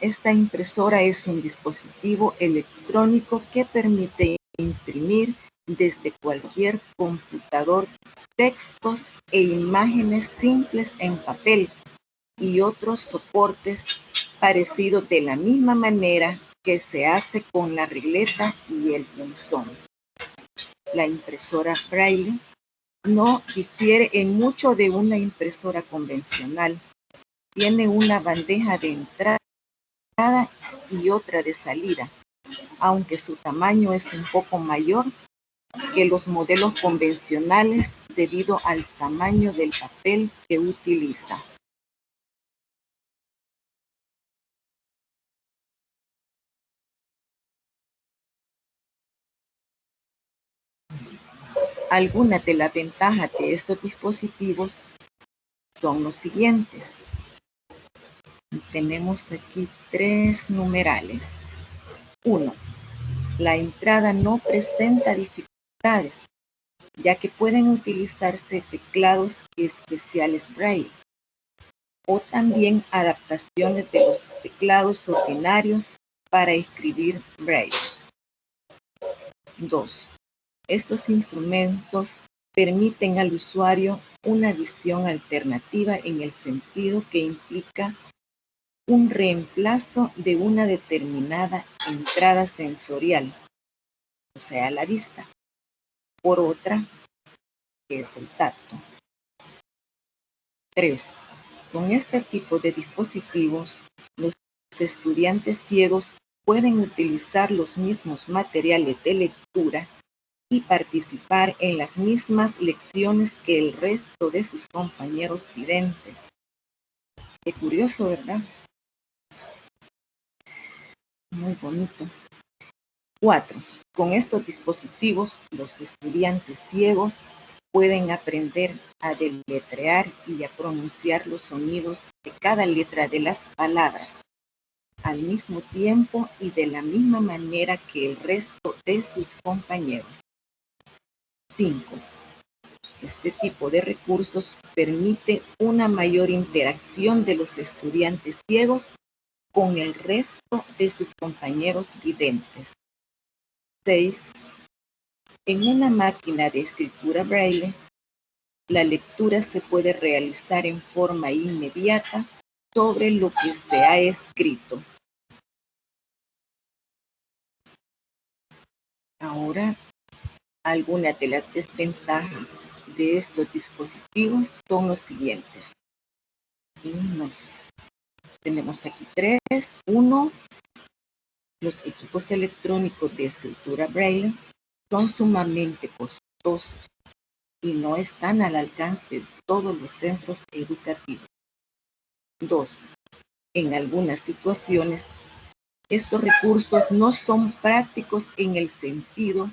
C: Esta impresora es un dispositivo electrónico que permite imprimir desde cualquier computador textos e imágenes simples en papel y otros soportes parecidos de la misma manera que se hace con la regleta y el punzón. La impresora Braille no difiere en mucho de una impresora convencional. Tiene una bandeja de entrada y otra de salida, aunque su tamaño es un poco mayor que los modelos convencionales debido al tamaño del papel que utiliza. Algunas de las ventajas de estos dispositivos son los siguientes. Tenemos aquí 3 numerales. 1. La entrada no presenta dificultades, ya que pueden utilizarse teclados especiales Braille o también adaptaciones de los teclados ordinarios para escribir Braille. 2. Estos instrumentos permiten al usuario una visión alternativa en el sentido que implica un reemplazo de una determinada entrada sensorial, o sea, la vista, por otra, que es el tacto. 3. Con este tipo de dispositivos, los estudiantes ciegos pueden utilizar los mismos materiales de lectura y participar en las mismas lecciones que el resto de sus compañeros videntes. Qué curioso, ¿verdad? Muy bonito. 4. Con estos dispositivos, los estudiantes ciegos pueden aprender a deletrear y a pronunciar los sonidos de cada letra de las palabras al mismo tiempo y de la misma manera que el resto de sus compañeros. 5. Este tipo de recursos permite una mayor interacción de los estudiantes ciegos con el resto de sus compañeros videntes. 6. En una máquina de escritura Braille, la lectura se puede realizar en forma inmediata sobre lo que se ha escrito. Ahora Algunas de las desventajas de estos dispositivos son los siguientes. Tenemos aquí 3. 1. Los equipos electrónicos de escritura Braille son sumamente costosos y no están al alcance de todos los centros educativos. 2. En algunas situaciones, estos recursos no son prácticos en el sentido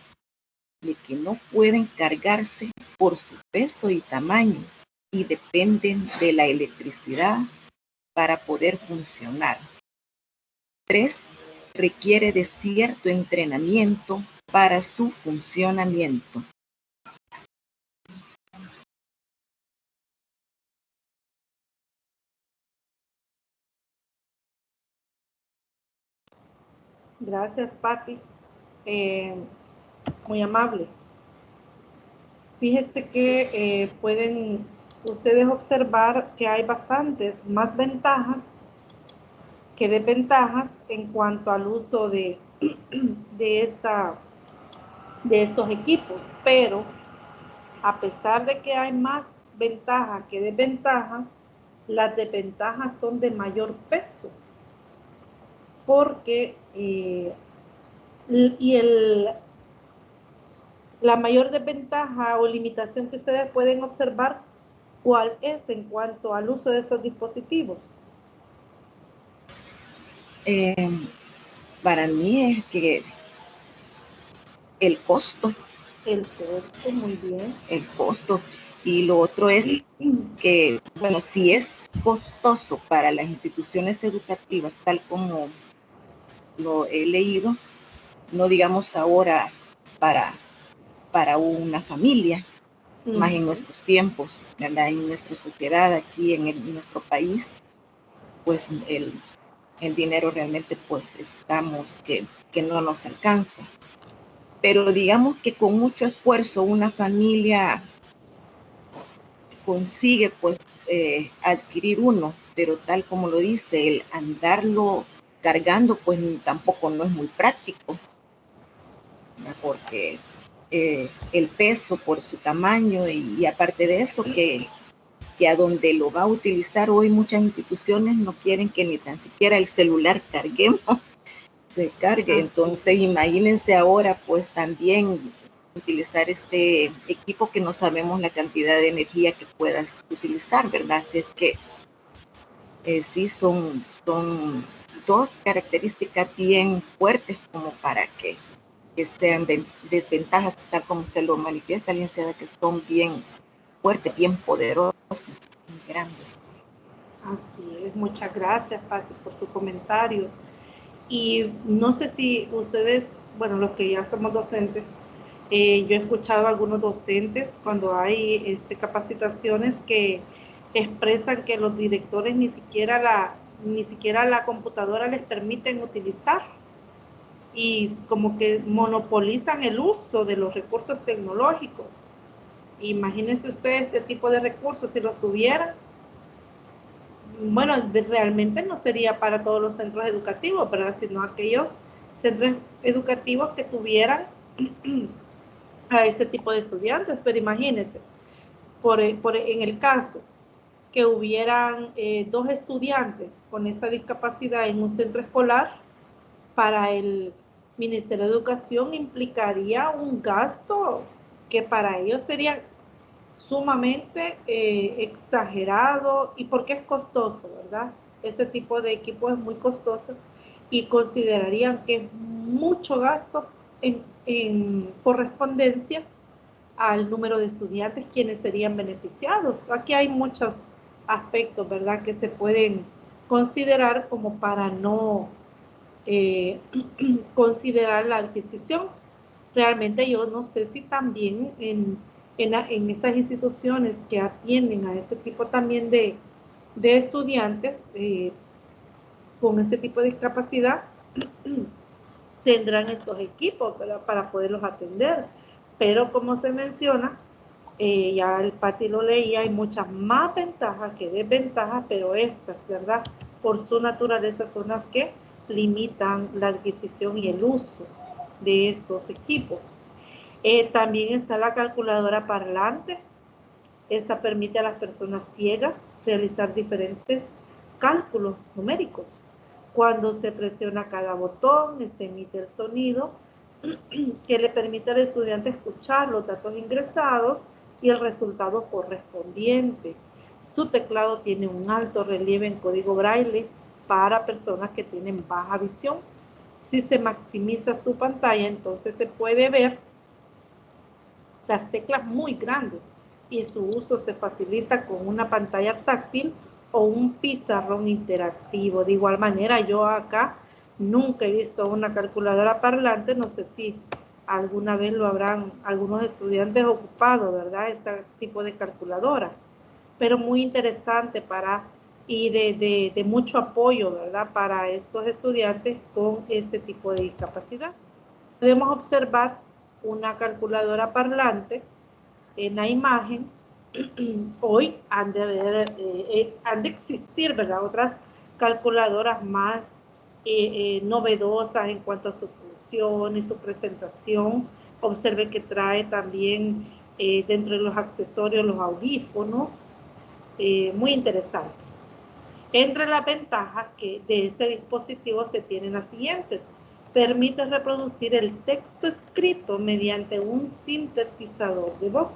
C: de que no pueden cargarse por su peso y tamaño y dependen de la electricidad para poder funcionar. 3. Requiere de cierto entrenamiento para su funcionamiento.
A: Gracias, Patti. Muy amable. Fíjese que pueden ustedes observar que hay bastantes más ventajas que desventajas en cuanto al uso de estos equipos, pero a pesar de que hay más ventajas que desventajas, las desventajas son de mayor peso, porque la mayor desventaja o limitación que ustedes pueden observar, ¿cuál es en cuanto al uso de estos dispositivos?
C: Para mí es que el costo.
A: El costo, muy bien.
C: El costo. Y lo otro es que, bueno, si es costoso para las instituciones educativas, tal como lo he leído, no digamos ahora para una familia, más en nuestros tiempos, ¿verdad? En nuestra sociedad, aquí en nuestro país, pues el dinero realmente pues estamos que no nos alcanza. Pero digamos que con mucho esfuerzo una familia consigue pues adquirir uno, pero tal como lo dice, el andarlo cargando pues tampoco no es muy práctico, ¿verdad? Porque el peso por su tamaño y aparte de eso que a donde lo va a utilizar hoy muchas instituciones no quieren que ni tan siquiera el celular carguemos, se cargue. Entonces imagínense ahora pues también utilizar este equipo que no sabemos la cantidad de energía que puedas utilizar, ¿verdad? Así es que sí son dos características bien fuertes como para que sean desventajas, tal como usted lo manifiesta, licenciada, que son bien fuertes, bien poderosas, grandes.
A: Así es, muchas gracias, Patti, por su comentario. Y no sé si ustedes, bueno, los que ya somos docentes, yo he escuchado a algunos docentes cuando hay capacitaciones que expresan que los directores ni siquiera la computadora les permiten utilizar y como que monopolizan el uso de los recursos tecnológicos. Imagínense ustedes este tipo de recursos si los tuvieran. Bueno, realmente no sería para todos los centros educativos, ¿verdad? Sino aquellos centros educativos que tuvieran a este tipo de estudiantes. Pero imagínense, en el caso que hubieran 2 estudiantes con esta discapacidad en un centro escolar, para el Ministerio de Educación implicaría un gasto que para ellos sería sumamente exagerado, y porque es costoso, ¿verdad? Este tipo de equipo es muy costoso y considerarían que es mucho gasto en correspondencia al número de estudiantes quienes serían beneficiados. Aquí hay muchos aspectos, ¿verdad?, que se pueden considerar como para no considerar la adquisición. Realmente yo no sé si también en estas instituciones que atienden a este tipo también de estudiantes con este tipo de discapacidad tendrán estos equipos, ¿verdad?, para poderlos atender. Pero como se menciona, ya el Patti lo leía, hay muchas más ventajas que desventajas, pero estas, ¿verdad?, por su naturaleza son las que limitan la adquisición y el uso de estos equipos. También está la calculadora parlante. Esta permite a las personas ciegas realizar diferentes cálculos numéricos. Cuando se presiona cada botón, este emite el sonido que le permite al estudiante escuchar los datos ingresados y el resultado correspondiente. Su teclado tiene un alto relieve en código braille para personas que tienen baja visión. Si se maximiza su pantalla, entonces se puede ver las teclas muy grandes y su uso se facilita con una pantalla táctil o un pizarrón interactivo. De igual manera, yo acá nunca he visto una calculadora parlante, no sé si alguna vez lo habrán algunos estudiantes ocupado, ¿verdad? Este tipo de calculadora, pero muy interesante y de mucho apoyo, ¿verdad? Para estos estudiantes con este tipo de discapacidad. Podemos observar una calculadora parlante en la imagen. Hoy han de existir, ¿verdad? Otras calculadoras más novedosas en cuanto a su función y su presentación. Observe que trae también dentro de los accesorios los audífonos. Muy interesante. Entre las ventajas de este dispositivo se tienen las siguientes. Permite reproducir el texto escrito mediante un sintetizador de voz.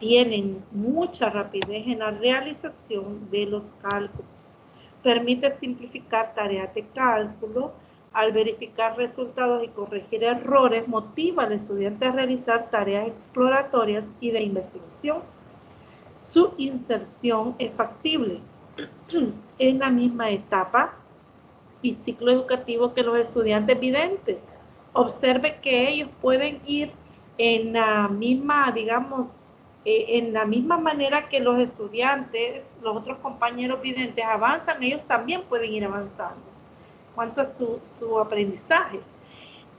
A: Tienen mucha rapidez en la realización de los cálculos. Permite simplificar tareas de cálculo. Al verificar resultados y corregir errores, motiva al estudiante a realizar tareas exploratorias y de investigación. Su inserción es factible en la misma etapa y ciclo educativo que los estudiantes videntes. Observe que ellos pueden ir en la misma, digamos, en la misma manera que los estudiantes, los otros compañeros videntes avanzan, ellos también pueden ir avanzando en cuanto a su aprendizaje.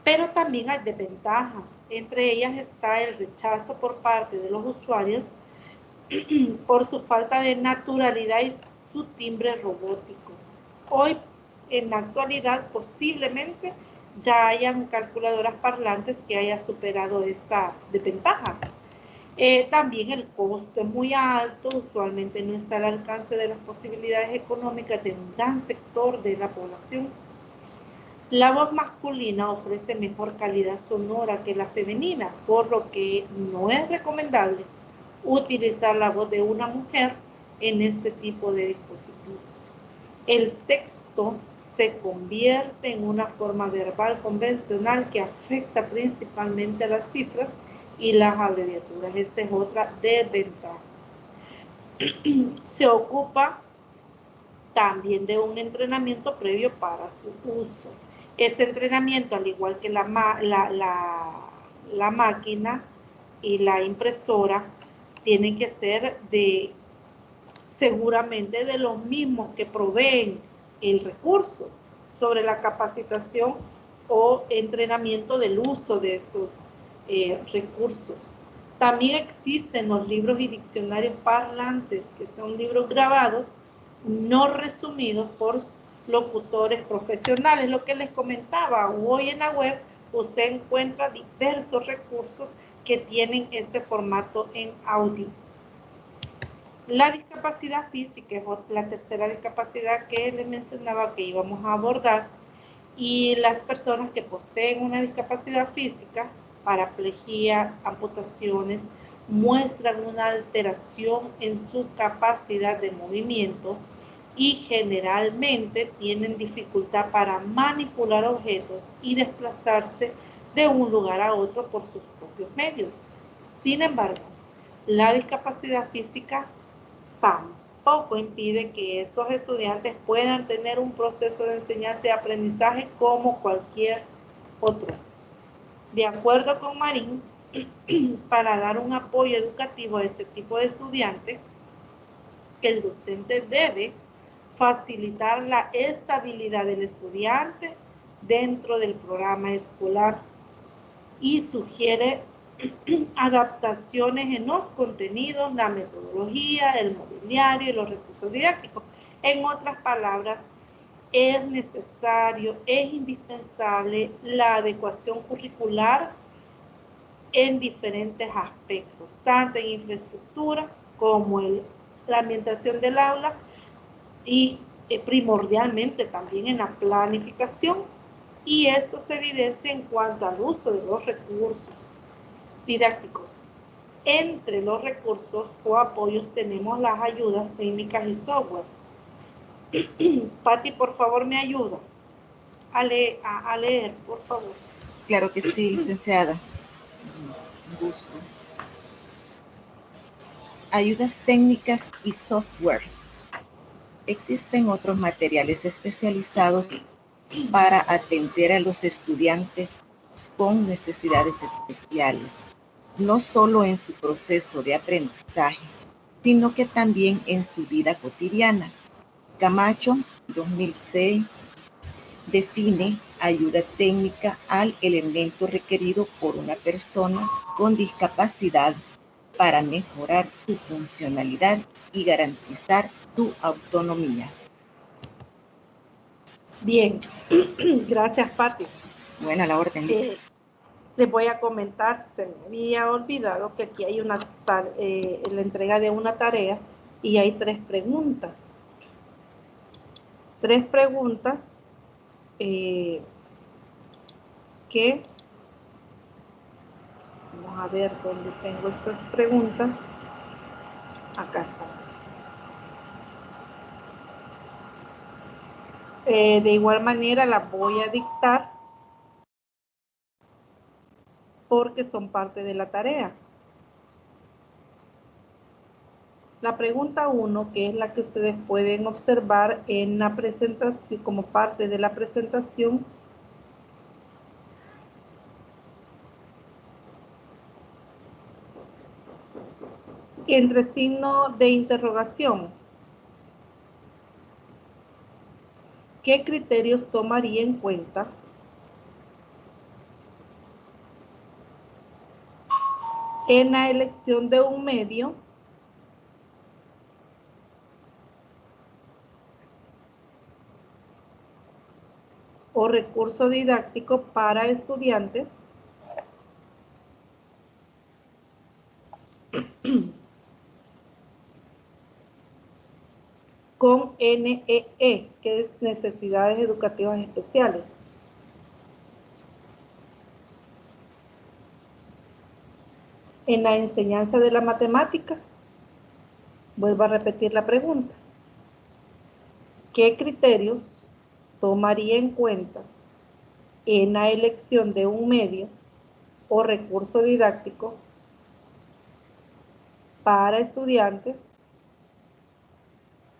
A: Pero también hay desventajas. Entre ellas está el rechazo por parte de los usuarios por su falta de naturalidad y su timbre robótico. Hoy, en la actualidad, posiblemente ya hayan calculadoras parlantes que hayan superado esta desventaja. También el costo es muy alto, usualmente no está al alcance de las posibilidades económicas de un gran sector de la población. La voz masculina ofrece mejor calidad sonora que la femenina, por lo que no es recomendable utilizar la voz de una mujer en este tipo de dispositivos. El texto se convierte en una forma verbal convencional que afecta principalmente a las cifras y las abreviaturas. Esta es otra desventaja. Se ocupa también de un entrenamiento previo para su uso. Este entrenamiento, al igual que la máquina y la impresora, tienen que ser seguramente de los mismos que proveen el recurso sobre la capacitación o entrenamiento del uso de estos recursos. También existen los libros y diccionarios parlantes, que son libros grabados, no resumidos por locutores profesionales. Lo que les comentaba, hoy en la web usted encuentra diversos recursos que tienen este formato en audio. La discapacidad física es la tercera discapacidad que les mencionaba que íbamos a abordar, y las personas que poseen una discapacidad física, paraplegia, amputaciones, muestran una alteración en su capacidad de movimiento y generalmente tienen dificultad para manipular objetos y desplazarse de un lugar a otro por sus propios medios. Sin embargo, la discapacidad física tampoco impide que estos estudiantes puedan tener un proceso de enseñanza y aprendizaje como cualquier otro. De acuerdo con Marín, para dar un apoyo educativo a este tipo de estudiantes, el docente debe facilitar la estabilidad del estudiante dentro del programa escolar y sugiere adaptaciones en los contenidos, la metodología, el mobiliario y los recursos didácticos. En otras palabras, es necesario, es indispensable la adecuación curricular en diferentes aspectos, tanto en infraestructura como en la ambientación del aula y primordialmente también en la planificación, y esto se evidencia en cuanto al uso de los recursos didácticos. Entre los recursos o apoyos tenemos las ayudas técnicas y software. Patti, por favor, me ayuda a leer, por favor.
C: Claro que sí, licenciada. Un gusto. Ayudas técnicas y software. Existen otros materiales especializados para atender a los estudiantes con necesidades especiales, no solo en su proceso de aprendizaje, sino que también en su vida cotidiana. Camacho, 2006, define ayuda técnica al elemento requerido por una persona con discapacidad para mejorar su funcionalidad y garantizar su autonomía.
A: Bien, gracias, Patti.
C: Buena la orden.
A: Les voy a comentar, se me había olvidado que aquí hay la entrega de una tarea y hay 3 preguntas. 3 preguntas que vamos a ver dónde tengo estas preguntas. Acá están. De igual manera las voy a dictar porque son parte de la tarea. La pregunta 1, que es la que ustedes pueden observar en la presentación, como parte de la presentación, entre signo de interrogación. ¿Qué criterios tomaría en cuenta en la elección de un medio o recurso didáctico para estudiantes con NEE, que es necesidades educativas especiales? En la enseñanza de la matemática, vuelvo a repetir la pregunta. ¿Qué criterios tomaría en cuenta en la elección de un medio o recurso didáctico para estudiantes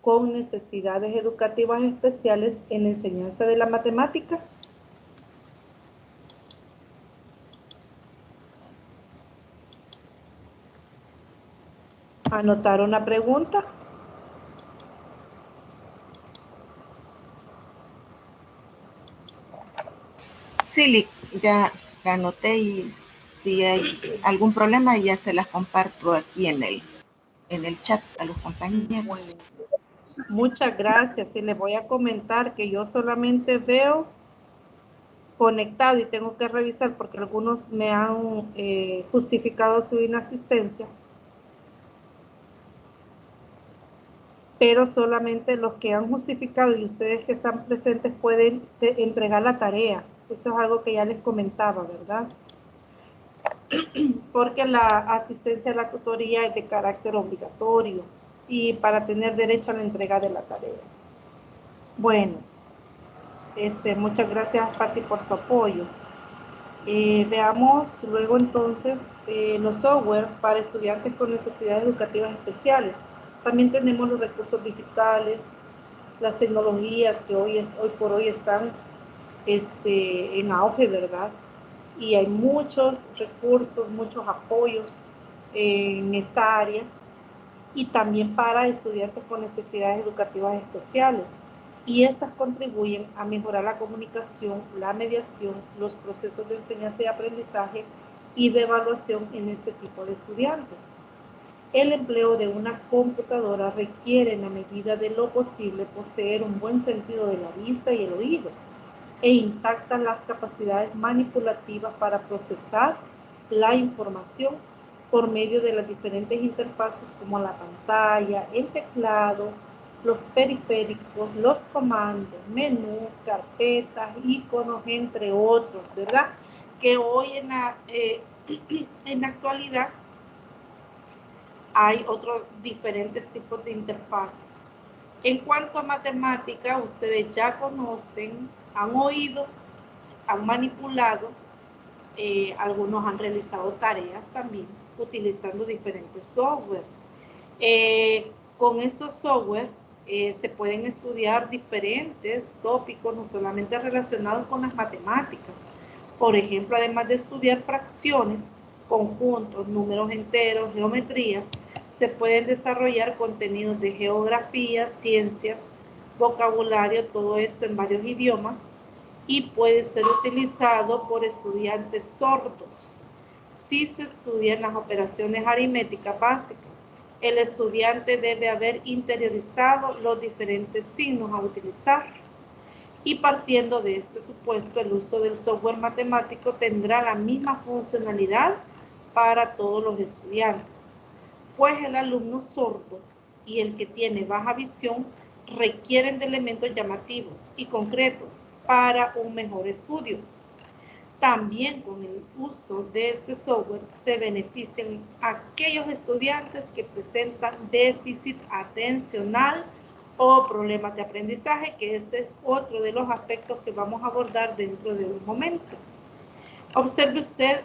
A: con necesidades educativas especiales en la enseñanza de la matemática? ¿Anotaron la pregunta?
C: Sí, ya la anoté y si hay algún problema ya se las comparto aquí en el chat a los compañeros.
A: Bueno, muchas gracias. Y les voy a comentar que yo solamente veo conectado y tengo que revisar porque algunos me han justificado su inasistencia, pero solamente los que han justificado y ustedes que están presentes pueden entregar la tarea. Eso es algo que ya les comentaba, ¿verdad? Porque la asistencia a la tutoría es de carácter obligatorio y para tener derecho a la entrega de la tarea. Bueno, muchas gracias, Patti, por su apoyo. Veamos luego entonces los software para estudiantes con necesidades educativas especiales. También tenemos los recursos digitales, las tecnologías que hoy por hoy están en auge, ¿verdad? Y hay muchos recursos, muchos apoyos en esta área y también para estudiantes con necesidades educativas especiales. Y estas contribuyen a mejorar la comunicación, la mediación, los procesos de enseñanza y aprendizaje y de evaluación en este tipo de estudiantes. El empleo de una computadora requiere, en la medida de lo posible, poseer un buen sentido de la vista y el oído e intactas las capacidades manipulativas para procesar la información por medio de las diferentes interfaces como la pantalla, el teclado, los periféricos, los comandos, menús, carpetas, iconos, entre otros, ¿verdad? Que hoy en la actualidad hay otros diferentes tipos de interfaces. En cuanto a matemática, ustedes ya conocen, han oído, han manipulado, algunos han realizado tareas también utilizando diferentes software. Con estos software se pueden estudiar diferentes tópicos, no solamente relacionados con las matemáticas. Por ejemplo, además de estudiar fracciones, conjuntos, números enteros, geometría, se pueden desarrollar contenidos de geografía, ciencias, vocabulario, todo esto en varios idiomas, y puede ser utilizado por estudiantes sordos. Si se estudian las operaciones aritméticas básicas, el estudiante debe haber interiorizado los diferentes signos a utilizar. Y partiendo de este supuesto, el uso del software matemático tendrá la misma funcionalidad para todos los estudiantes, pues el alumno sordo y el que tiene baja visión requieren de elementos llamativos y concretos para un mejor estudio. También con el uso de este software se benefician aquellos estudiantes que presentan déficit atencional o problemas de aprendizaje, que este es otro de los aspectos que vamos a abordar dentro de un momento. Observe usted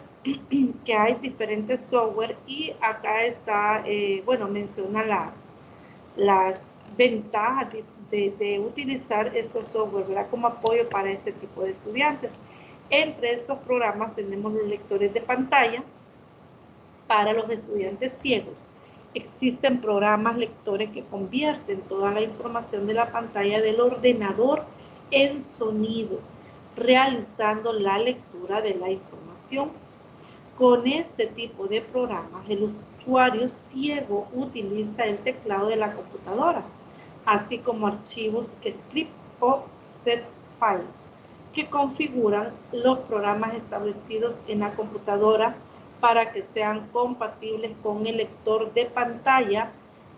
A: que hay diferentes software y acá está, bueno, menciona las ventajas de utilizar estos software, ¿verdad? Como apoyo para este tipo de estudiantes. Entre estos programas tenemos los lectores de pantalla para los estudiantes ciegos. Existen programas lectores que convierten toda la información de la pantalla del ordenador en sonido, realizando la lectura de la información. Con este tipo de programas, el usuario ciego utiliza el teclado de la computadora, así como archivos script o set files, que configuran los programas establecidos en la computadora para que sean compatibles con el lector de pantalla,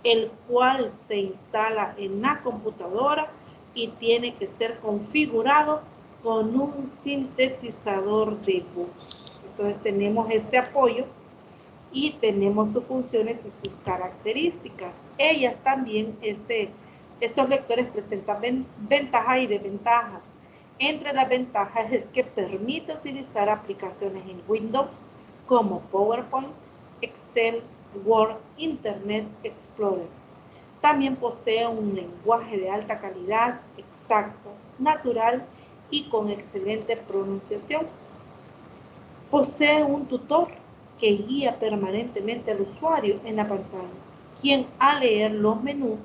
A: el cual se instala en la computadora y tiene que ser configurado con un sintetizador de voz. Entonces tenemos este apoyo y tenemos sus funciones y sus características. Ellas también, estos lectores presentan ventajas y desventajas. Entre las ventajas es que permite utilizar aplicaciones en Windows como PowerPoint, Excel, Word, Internet Explorer. También posee un lenguaje de alta calidad, exacto, natural y con excelente pronunciación. Posee un tutor que guía permanentemente al usuario en la pantalla, quien al leer los menús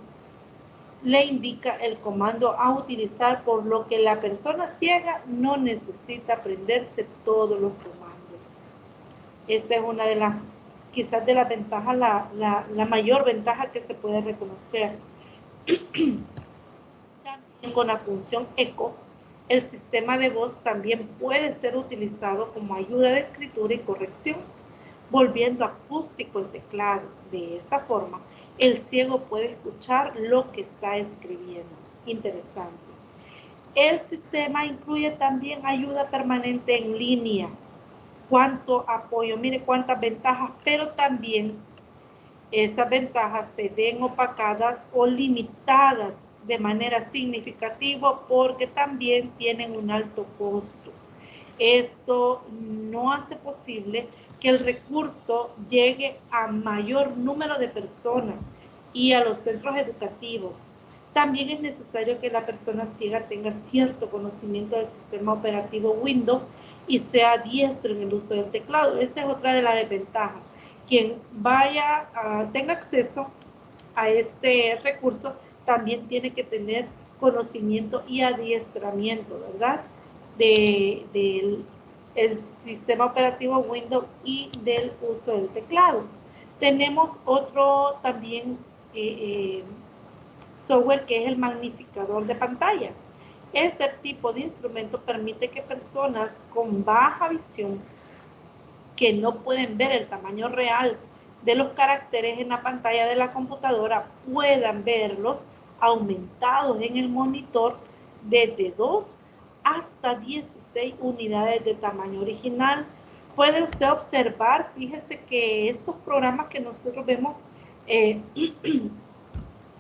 A: le indica el comando a utilizar, por lo que la persona ciega no necesita aprenderse todos los comandos. Esta es una de las, quizás de las ventajas, la mayor ventaja que se puede reconocer. También con la función eco, el sistema de voz también puede ser utilizado como ayuda de escritura y corrección, volviendo acústico el teclado. De esta forma, el ciego puede escuchar lo que está escribiendo. Interesante. El sistema incluye también ayuda permanente en línea. Cuánto apoyo, mire cuántas ventajas, pero también estas ventajas se ven opacadas o limitadas de manera significativa porque también tienen un alto costo. Esto no hace posible que el recurso llegue a mayor número de personas y a los centros educativos. También es necesario que la persona ciega tenga cierto conocimiento del sistema operativo Windows y sea diestro en el uso del teclado. Esta es otra de las desventajas. Quien tenga acceso a este recurso también tiene que tener conocimiento y adiestramiento, ¿verdad? Del sistema operativo Windows y del uso del teclado. Tenemos otro también software que es el magnificador de pantalla. Este tipo de instrumento permite que personas con baja visión que no pueden ver el tamaño real de los caracteres en la pantalla de la computadora puedan verlos aumentados en el monitor desde 2 hasta 16 unidades de tamaño original. Puede usted observar, fíjese que estos programas que nosotros vemos,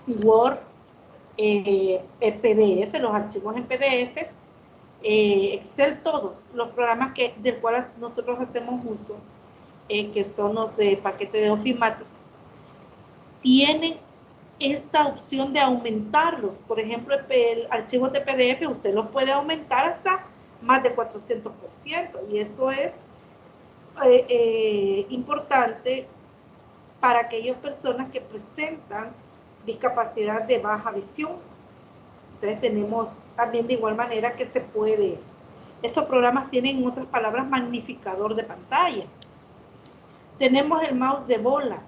A: Word, PDF, los archivos en PDF, Excel, todos los programas del cual nosotros hacemos uso, que son los de paquete de ofimática, tienen esta opción de aumentarlos. Por ejemplo, el archivo de PDF usted los puede aumentar hasta más de 400%, y esto es importante para aquellas personas que presentan discapacidad de baja visión. Entonces tenemos también de igual manera que se puede, estos programas tienen, en otras palabras, magnificador de pantalla. Tenemos el mouse de bola.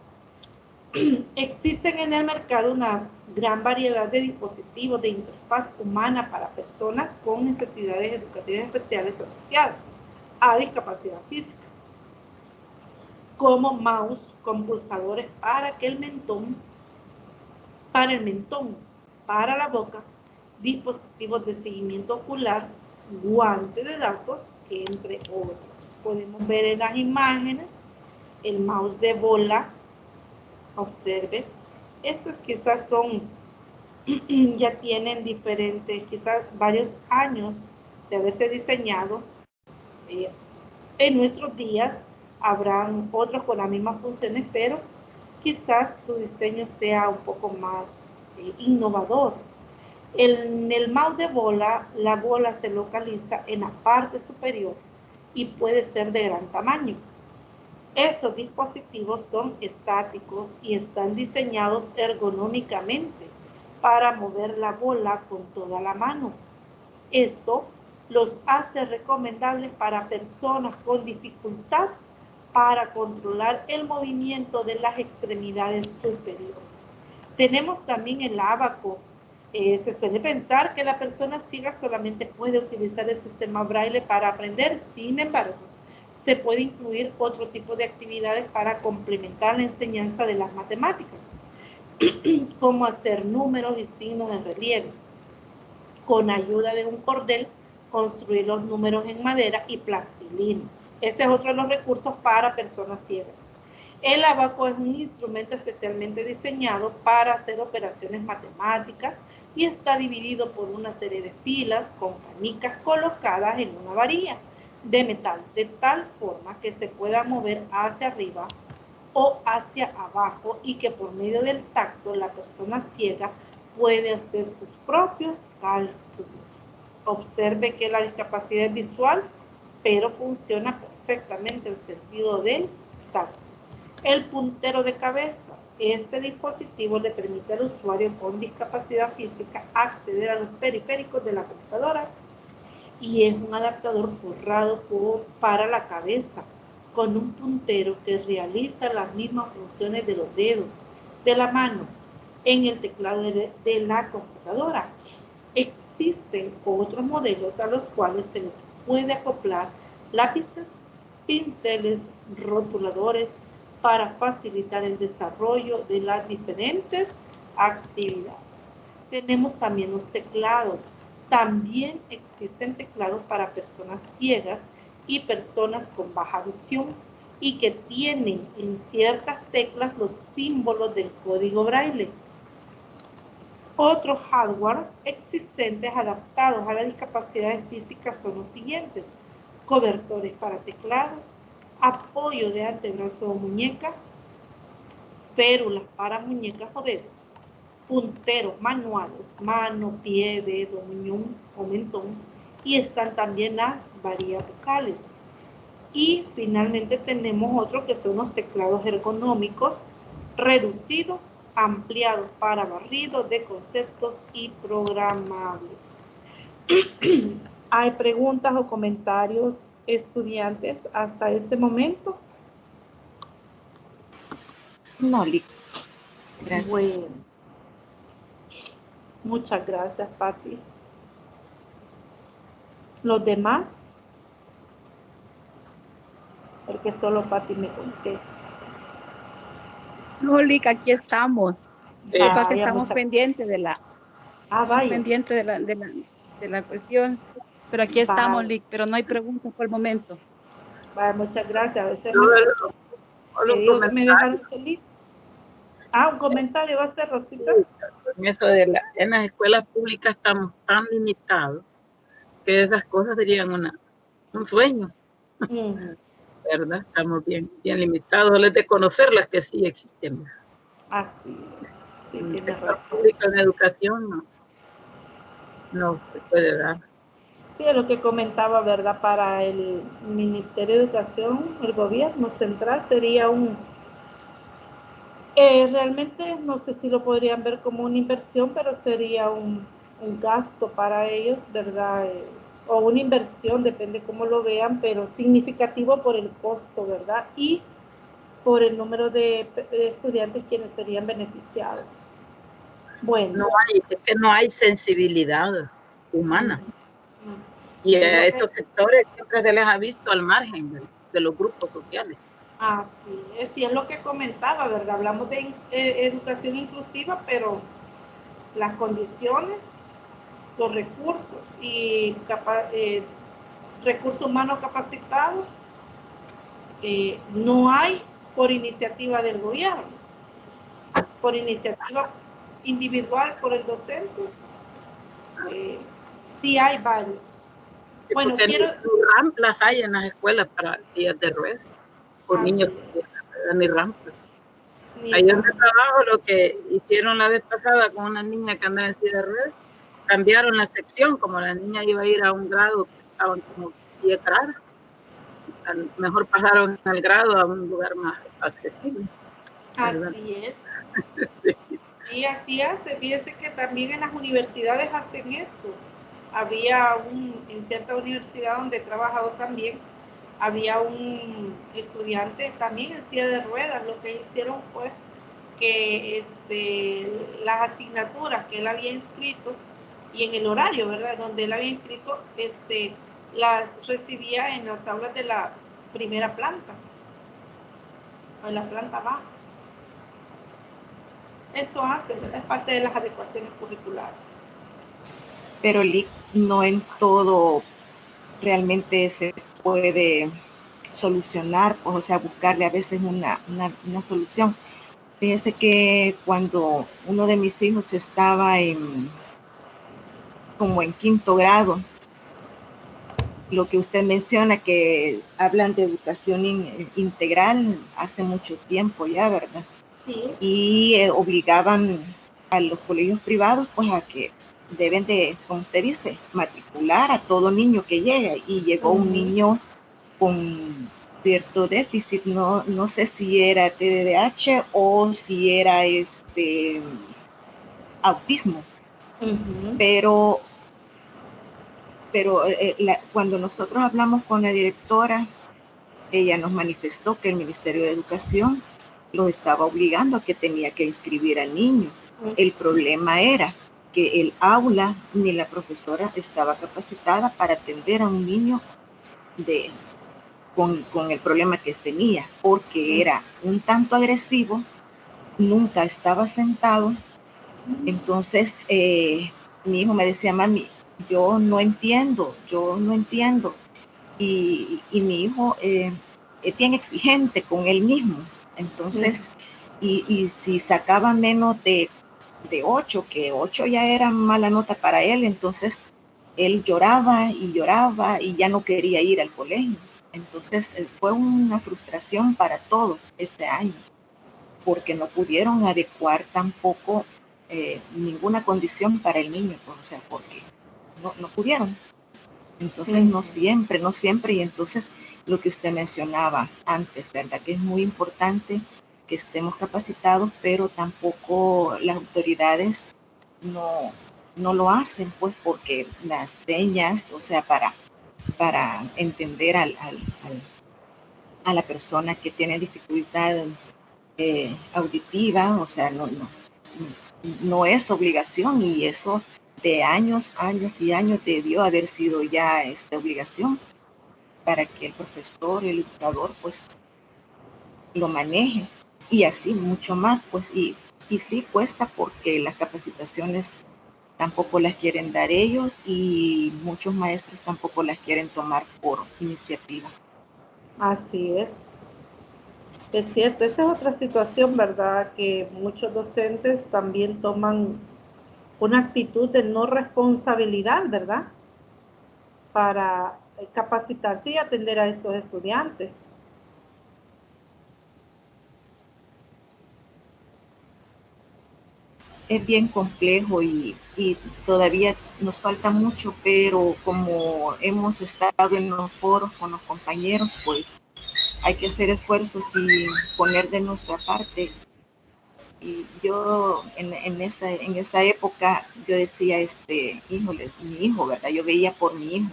A: Existen en el mercado una gran variedad de dispositivos de interfaz humana para personas con necesidades educativas especiales asociadas a discapacidad física, como mouse con pulsadores para el mentón, para la boca, dispositivos de seguimiento ocular, guante de datos, entre otros. Podemos ver en las imágenes el mouse de bola. Observe, estos quizás son, ya tienen diferentes, quizás varios años de haberse diseñado. En nuestros días habrán otros con las mismas funciones, pero quizás su diseño sea un poco más innovador. En el mouse de bola, la bola se localiza en la parte superior y puede ser de gran tamaño. Estos dispositivos son estáticos y están diseñados ergonómicamente para mover la bola con toda la mano. Esto los hace recomendables para personas con dificultad para controlar el movimiento de las extremidades superiores. Tenemos también el ábaco. Se suele pensar que la persona ciega solamente puede utilizar el sistema braille para aprender. Sin embargo, se puede incluir otro tipo de actividades para complementar la enseñanza de las matemáticas, como hacer números y signos en relieve. Con ayuda de un cordel, construir los números en madera y plastilina. Este es otro de los recursos para personas ciegas. El ábaco es un instrumento especialmente diseñado para hacer operaciones matemáticas y está dividido por una serie de filas con canicas colocadas en una varilla de metal, de tal forma que se pueda mover hacia arriba o hacia abajo y que por medio del tacto la persona ciega puede hacer sus propios cálculos. Observe que la discapacidad es visual, pero funciona perfectamente el sentido del tacto. El puntero de cabeza. Este dispositivo le permite al usuario con discapacidad física acceder a los periféricos de la computadora y es un adaptador forrado para la cabeza con un puntero que realiza las mismas funciones de los dedos de la mano en el teclado de la computadora. Existen otros modelos a los cuales se les puede acoplar lápices, pinceles, rotuladores para facilitar el desarrollo de las diferentes actividades. Tenemos también los teclados. También existen teclados para personas ciegas y personas con baja visión y que tienen en ciertas teclas los símbolos del código braille. Otros hardware existentes adaptados a las discapacidades físicas son los siguientes: cobertores para teclados, apoyo de antebrazo o muñeca, férulas para muñecas o dedos, punteros manuales, mano, pie, dedo, muñón o mentón, y están también las varillas vocales. Y finalmente tenemos otro que son los teclados ergonómicos reducidos, ampliados para barrido de conceptos y programables. ¿Hay preguntas o comentarios, estudiantes, hasta este momento?
C: No, gracias.
A: Bueno, muchas gracias, Patti. ¿Los demás? porque solo Pati me contesta.
E: No, Lic, aquí estamos. Para que
A: Vaya,
E: estamos pendientes de la,
A: vaya.
E: pendiente de la cuestión. Pero aquí estamos,
A: Vaya.
E: Lic, pero no hay preguntas por el momento.
A: Vaya, muchas gracias. A veces
B: Solo
A: te digo que me dejaron solito. Un comentario va a ser, Rosita.
B: En eso en las escuelas públicas estamos tan limitados que esas cosas serían un sueño. ¿Verdad? Estamos bien limitados. Solo es de conocer las que sí existen.
A: Así es. Sí,
B: en
A: tienes
B: la
A: razón.
B: pública en educación no se puede dar.
A: Sí, es lo que comentaba, ¿verdad? Para el Ministerio de Educación, el gobierno central sería realmente no sé si lo podrían ver como una inversión, pero sería un gasto para ellos, ¿verdad? O una inversión, depende cómo lo vean, pero significativo por el costo, ¿verdad? Y por el número de estudiantes quienes serían beneficiados. Bueno.
B: Es que no hay sensibilidad humana. Y a estos sectores siempre se les ha visto al margen de los grupos sociales.
A: Así es, y es lo que comentaba, ¿verdad? Hablamos de educación inclusiva, pero las condiciones, los recursos y recursos humanos capacitados no hay por iniciativa del gobierno, por iniciativa individual por el docente, sí hay varios.
B: Sí, bueno, quiero... ramp las hay en las escuelas para sillas de ruedas, por niños que ni rampas. Ahí donde trabajo, lo que hicieron la vez pasada con una niña que andaba en silla de ruedas, cambiaron la sección, como la niña iba a ir a un grado que estaban como 10 grados, mejor pasaron al grado a un lugar más accesible. ¿Verdad?
A: Así es.
B: Sí.
A: Sí, así hace. Fíjense que también en las universidades hacen eso. Había en cierta universidad donde he trabajado también, había un estudiante también en silla de ruedas. Lo que hicieron fue que las asignaturas que él había inscrito y en el horario, ¿verdad? Donde él había inscrito, las recibía en las aulas de la primera planta o en la planta baja. Eso hace, ¿verdad? Es parte de las adecuaciones curriculares.
C: Pero no en todo realmente se puede solucionar, pues, o sea, buscarle a veces una solución. Fíjese que cuando uno de mis hijos estaba como en 5º grado, lo que usted menciona, que hablan de educación integral hace mucho tiempo ya, ¿verdad?
A: Sí.
C: Y obligaban a los colegios privados pues a que deben de, como usted dice, matricular a todo niño que llega, y llegó un niño con cierto déficit, no sé si era TDAH o si era autismo, pero cuando nosotros hablamos con la directora, ella nos manifestó que el Ministerio de Educación los estaba obligando a que tenía que inscribir al niño. El problema era que el aula ni la profesora estaba capacitada para atender a un niño con el problema que tenía, porque era un tanto agresivo, nunca estaba sentado. Entonces mi hijo me decía: mami, yo no entiendo. Y mi hijo es bien exigente con él mismo. Entonces, y si sacaba menos de 8, que 8 ya era mala nota para él, entonces él lloraba y ya no quería ir al colegio. Entonces fue una frustración para todos ese año, porque no pudieron adecuar tampoco ninguna condición para el niño, pues, o sea, porque no pudieron. Entonces no siempre, y entonces lo que usted mencionaba antes, ¿verdad? Que es muy importante que estemos capacitados, pero tampoco las autoridades no lo hacen, pues, porque las señas, o sea, para entender a la persona que tiene dificultad auditiva, o sea, no es obligación, y eso de años y años debió haber sido ya esta obligación. para que el profesor, el educador, pues lo maneje y así mucho más, pues y sí cuesta porque las capacitaciones tampoco las quieren dar ellos y muchos maestros tampoco las quieren tomar por iniciativa.
A: Así es. Es cierto, esa es otra situación, ¿verdad? Que muchos docentes también toman una actitud de no responsabilidad, ¿verdad? Para capacitarse y atender a estos estudiantes.
C: Es bien complejo y todavía nos falta mucho, pero como hemos estado en los foros con los compañeros, pues hay que hacer esfuerzos y poner de nuestra parte. Y yo en esa época yo decía, híjole, mi hijo, ¿verdad? Yo veía por mi hijo,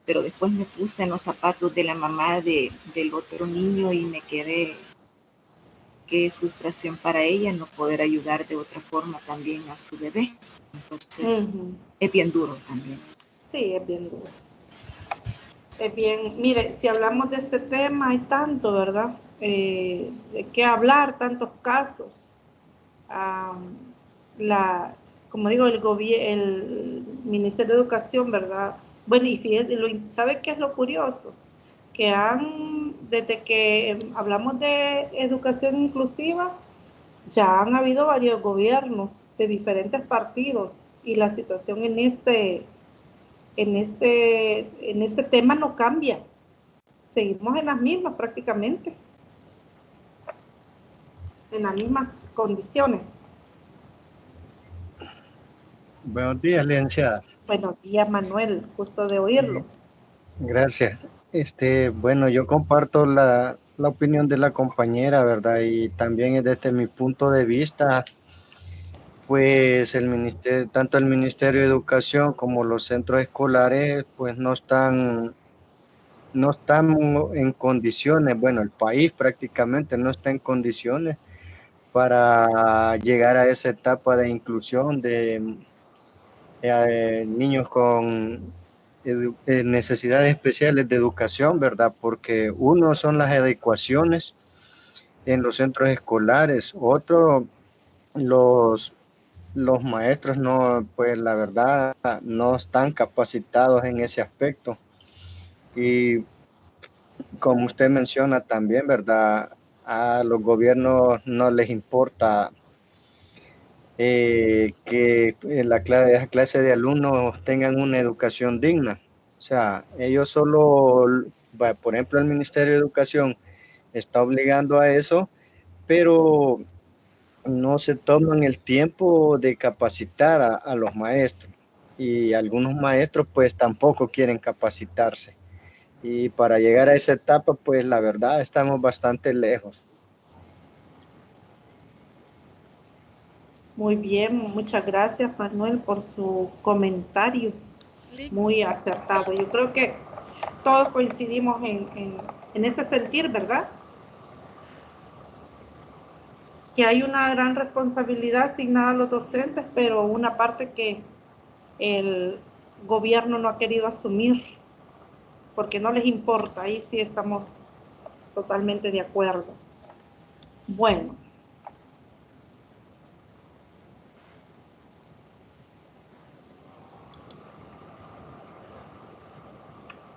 C: pero después me puse en los zapatos de la mamá del otro niño y me quedé, qué frustración para ella no poder ayudar de otra forma también a su bebé. Entonces, es bien duro también.
A: Sí, es bien duro. Es bien, mire, si hablamos de este tema hay tanto, ¿verdad? De qué hablar, tantos casos. Como digo, el Ministerio de Educación, ¿verdad? Bueno, y fíjate, ¿sabe qué es lo curioso? Que desde que hablamos de educación inclusiva, ya han habido varios gobiernos de diferentes partidos y la situación en este tema no cambia. Seguimos en las mismas prácticamente, en las mismas condiciones.
F: Buenos días, licenciada.
A: Buenos días, Manuel, gusto de oírlo.
F: Gracias. Bueno, yo comparto la opinión de la compañera, ¿verdad? Y también desde mi punto de vista, pues tanto el Ministerio de Educación como los centros escolares, pues no están en condiciones, bueno, el país prácticamente no está en condiciones para llegar a esa etapa de inclusión de niños con necesidades especiales de educación, ¿verdad? Porque uno son las adecuaciones en los centros escolares, otro los maestros no, pues la verdad no están capacitados en ese aspecto. Y como usted menciona también, ¿verdad? A los gobiernos no les importa que la clase de alumnos tengan una educación digna. O sea, ellos solo, por ejemplo, el Ministerio de Educación está obligando a eso, pero no se toman el tiempo de capacitar a los maestros. Y algunos maestros pues tampoco quieren capacitarse. Y para llegar a esa etapa, pues la verdad estamos bastante lejos.
A: Muy bien, muchas gracias, Manuel, por su comentario. Muy acertado. Yo creo que todos coincidimos en ese sentir, ¿verdad? Que hay una gran responsabilidad asignada a los docentes, pero una parte que el gobierno no ha querido asumir porque no les importa. Ahí sí estamos totalmente de acuerdo. Bueno.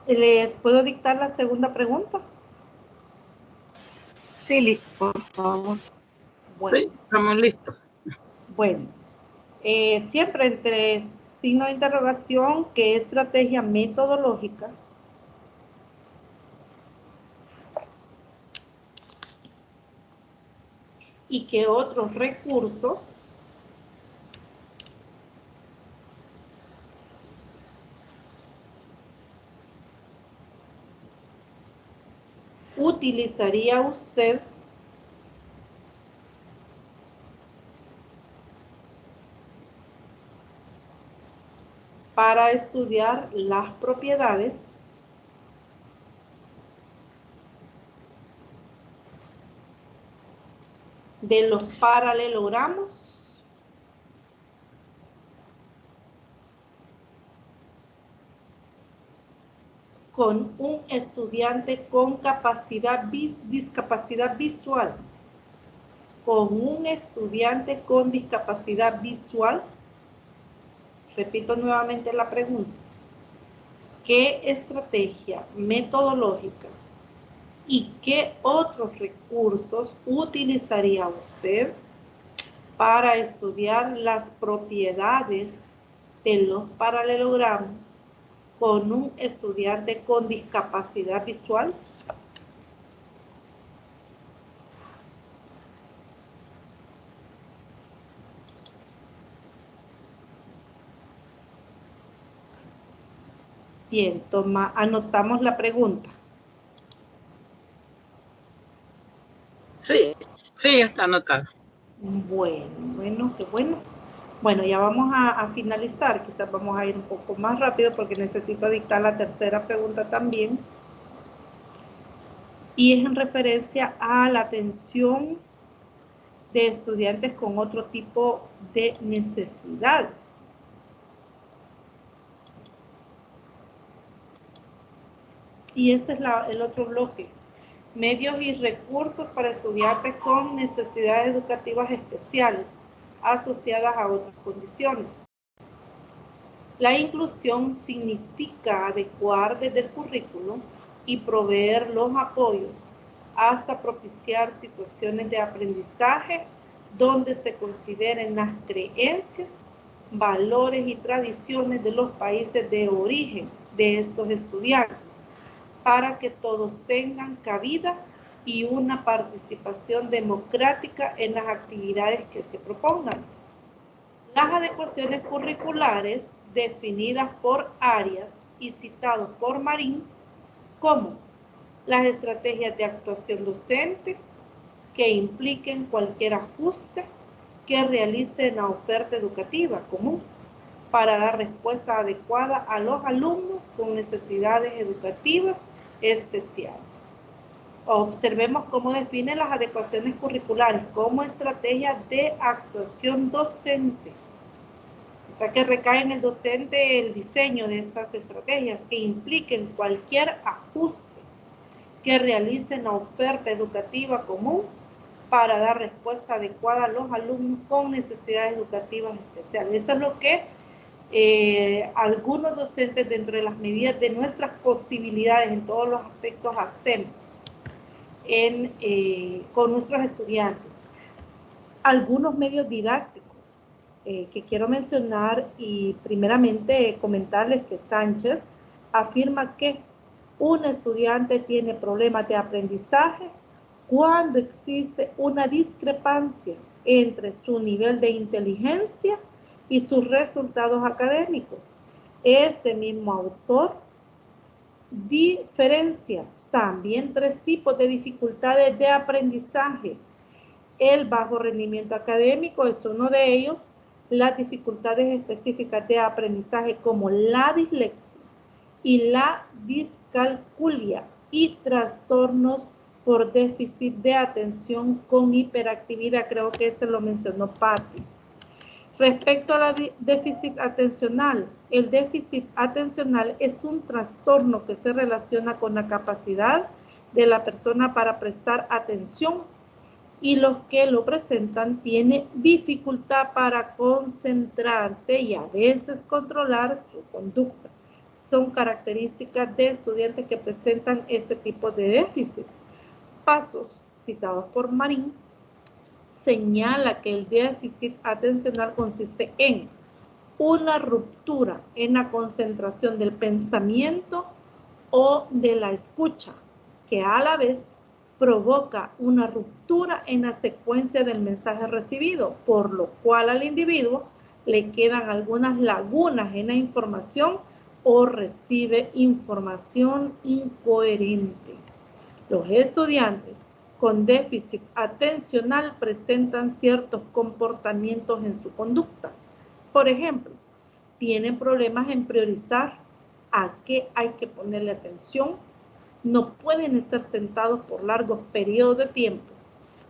A: ¿Les puedo dictar la segunda pregunta?
C: Sí, por favor.
A: Bueno.
B: Sí, estamos listos.
A: Bueno, siempre entre signo de interrogación, ¿qué estrategia metodológica y qué otros recursos utilizaría usted para estudiar las propiedades de los paralelogramos con un estudiante con discapacidad visual. Con un estudiante con discapacidad visual. Repito nuevamente la pregunta. ¿Qué estrategia metodológica y qué otros recursos utilizaría usted para estudiar las propiedades de los paralelogramos con un estudiante con discapacidad visual? Bien, anotamos la pregunta.
B: Sí, sí, está anotado.
A: Bueno, qué bueno. Bueno, ya vamos a finalizar. Quizás vamos a ir un poco más rápido porque necesito dictar la tercera pregunta también. Y es en referencia a la atención de estudiantes con otro tipo de necesidades. Y ese es el otro bloque. Medios y recursos para estudiantes con necesidades educativas especiales asociadas a otras condiciones. La inclusión significa adecuar desde el currículo y proveer los apoyos hasta propiciar situaciones de aprendizaje donde se consideren las creencias, valores y tradiciones de los países de origen de estos estudiantes, para que todos tengan cabida y una participación democrática en las actividades que se propongan. Las adecuaciones curriculares definidas por áreas y citados por Marín, como las estrategias de actuación docente que impliquen cualquier ajuste que realice la oferta educativa común para dar respuesta adecuada a los alumnos con necesidades educativas especiales. Observemos cómo define las adecuaciones curriculares como estrategia de actuación docente. O sea que recae en el docente el diseño de estas estrategias que impliquen cualquier ajuste que realice la oferta educativa común para dar respuesta adecuada a los alumnos con necesidades educativas especiales. Eso es lo que algunos docentes, dentro de las medidas de nuestras posibilidades en todos los aspectos, hacemos con nuestros estudiantes. Algunos medios didácticos que quiero mencionar, y primeramente comentarles que Sánchez afirma que un estudiante tiene problemas de aprendizaje cuando existe una discrepancia entre su nivel de inteligencia y sus resultados académicos. Este mismo autor diferencia también 3 tipos de dificultades de aprendizaje. El bajo rendimiento académico es uno de ellos. Las dificultades específicas de aprendizaje como la dislexia y la discalculia y trastornos por déficit de atención con hiperactividad. Creo que este lo mencionó Patti. Respecto a la déficit atencional, el déficit atencional es un trastorno que se relaciona con la capacidad de la persona para prestar atención, y los que lo presentan tienen dificultad para concentrarse y a veces controlar su conducta. Son características de estudiantes que presentan este tipo de déficit. Pasos citados por Marín señala que el déficit atencional consiste en una ruptura en la concentración del pensamiento o de la escucha, que a la vez provoca una ruptura en la secuencia del mensaje recibido, por lo cual al individuo le quedan algunas lagunas en la información o recibe información incoherente. Los estudiantes con déficit atencional presentan ciertos comportamientos en su conducta. Por ejemplo, tienen problemas en priorizar a qué hay que ponerle atención, no pueden estar sentados por largos periodos de tiempo,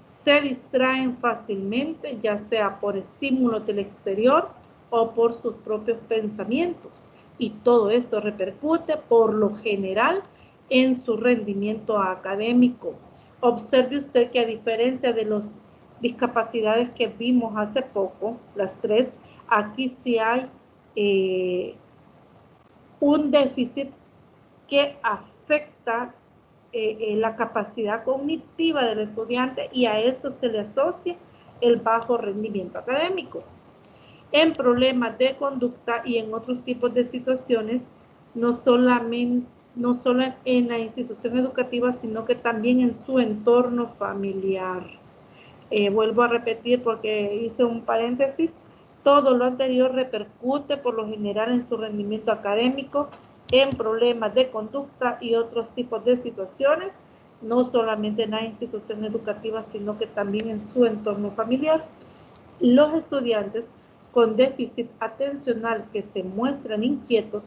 A: se distraen fácilmente, ya sea por estímulos del exterior o por sus propios pensamientos, y todo esto repercute por lo general en su rendimiento académico. Observe usted que a diferencia de las discapacidades que vimos hace poco, las 3, aquí sí hay un déficit que afecta la capacidad cognitiva del estudiante y a esto se le asocia el bajo rendimiento académico. En problemas de conducta y en otros tipos de situaciones, no solo en la institución educativa, sino que también en su entorno familiar. Vuelvo a repetir porque hice un paréntesis. Todo lo anterior repercute por lo general en su rendimiento académico, en problemas de conducta y otros tipos de situaciones, no solamente en la institución educativa, sino que también en su entorno familiar. Los estudiantes con déficit atencional que se muestran inquietos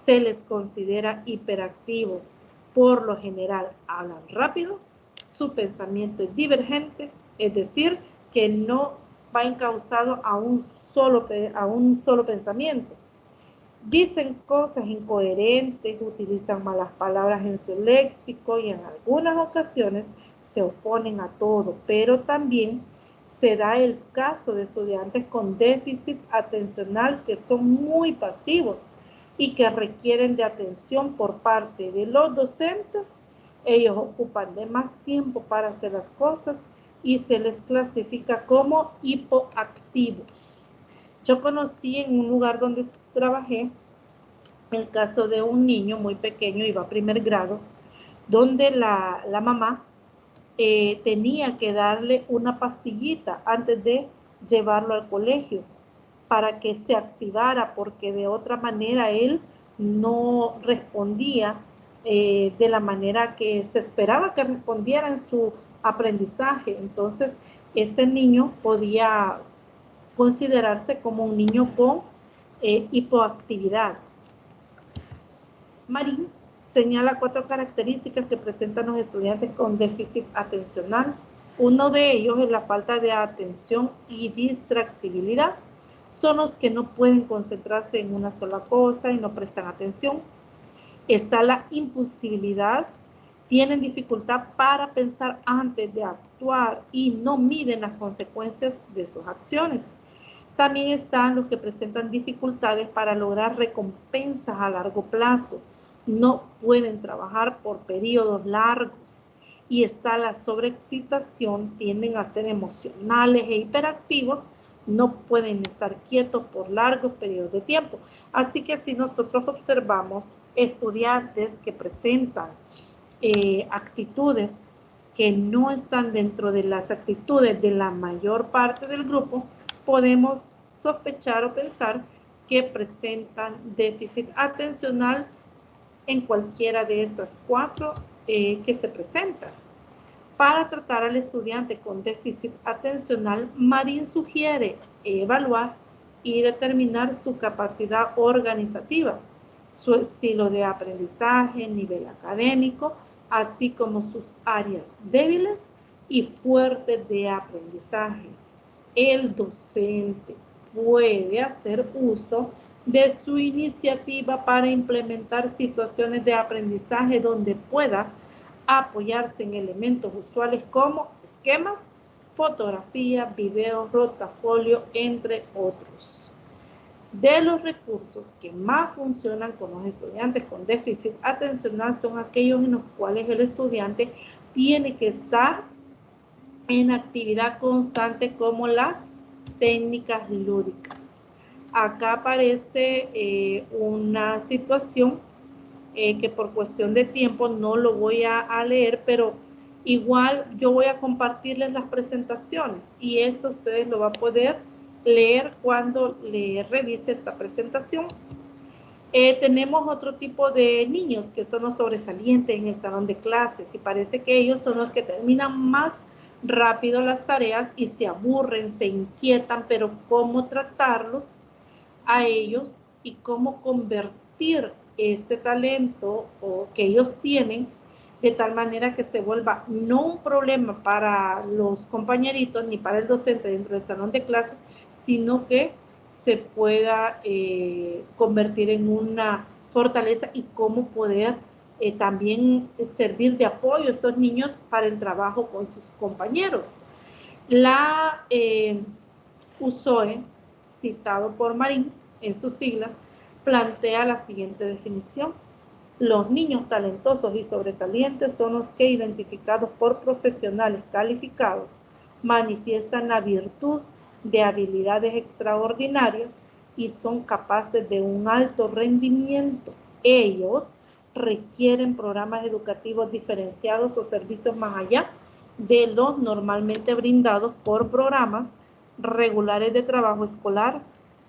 A: se les considera hiperactivos. Por lo general, hablan rápido, su pensamiento es divergente, es decir, que no va encauzado a un solo pensamiento. Dicen cosas incoherentes, utilizan malas palabras en su léxico y en algunas ocasiones se oponen a todo, pero también se da el caso de estudiantes con déficit atencional que son muy pasivos y que requieren de atención por parte de los docentes. Ellos ocupan de más tiempo para hacer las cosas y se les clasifica como hipoactivos. Yo conocí en un lugar donde trabajé el caso de un niño muy pequeño, iba a primer grado, donde la mamá tenía que darle una pastillita antes de llevarlo al colegio para que se activara, porque de otra manera él no respondía de la manera que se esperaba que respondiera en su aprendizaje. Entonces, este niño podía considerarse como un niño con hipoactividad. Marín señala 4 características que presentan los estudiantes con déficit atencional. Uno de ellos es la falta de atención y distractibilidad. Son los que no pueden concentrarse en una sola cosa y no prestan atención. Está la imposibilidad. Tienen dificultad para pensar antes de actuar y no miden las consecuencias de sus acciones. También están los que presentan dificultades para lograr recompensas a largo plazo. No pueden trabajar por periodos largos. Y está la sobreexcitación, tienden a ser emocionales e hiperactivos, no pueden estar quietos por largos periodos de tiempo. Así que si nosotros observamos estudiantes que presentan actitudes que no están dentro de las actitudes de la mayor parte del grupo, podemos sospechar o pensar que presentan déficit atencional en cualquiera de estas 4 que se presentan. Para tratar al estudiante con déficit atencional, Marín sugiere evaluar y determinar su capacidad organizativa, su estilo de aprendizaje, nivel académico, así como sus áreas débiles y fuertes de aprendizaje. El docente puede hacer uso de su iniciativa para implementar situaciones de aprendizaje donde pueda apoyarse en elementos usuales como esquemas, fotografía, video, rotafolio, entre otros. De los recursos que más funcionan con los estudiantes con déficit atencional son aquellos en los cuales el estudiante tiene que estar en actividad constante, como las técnicas lúdicas. Acá aparece una situación que por cuestión de tiempo no lo voy a leer, pero igual yo voy a compartirles las presentaciones y esto ustedes lo van a poder leer cuando le revise esta presentación. Tenemos otro tipo de niños que son los sobresalientes en el salón de clases y parece que ellos son los que terminan más rápido las tareas y se aburren, se inquietan, pero cómo tratarlos a ellos y cómo convertir este talento o que ellos tienen de tal manera que se vuelva no un problema para los compañeritos ni para el docente dentro del salón de clase, sino que se pueda convertir en una fortaleza y cómo poder también servir de apoyo a estos niños para el trabajo con sus compañeros. La USOE, citado por Marín en sus siglas, plantea la siguiente definición. Los niños talentosos y sobresalientes son los que, identificados por profesionales calificados, manifiestan la virtud de habilidades extraordinarias y son capaces de un alto rendimiento. Ellos requieren programas educativos diferenciados o servicios más allá de los normalmente brindados por programas regulares de trabajo escolar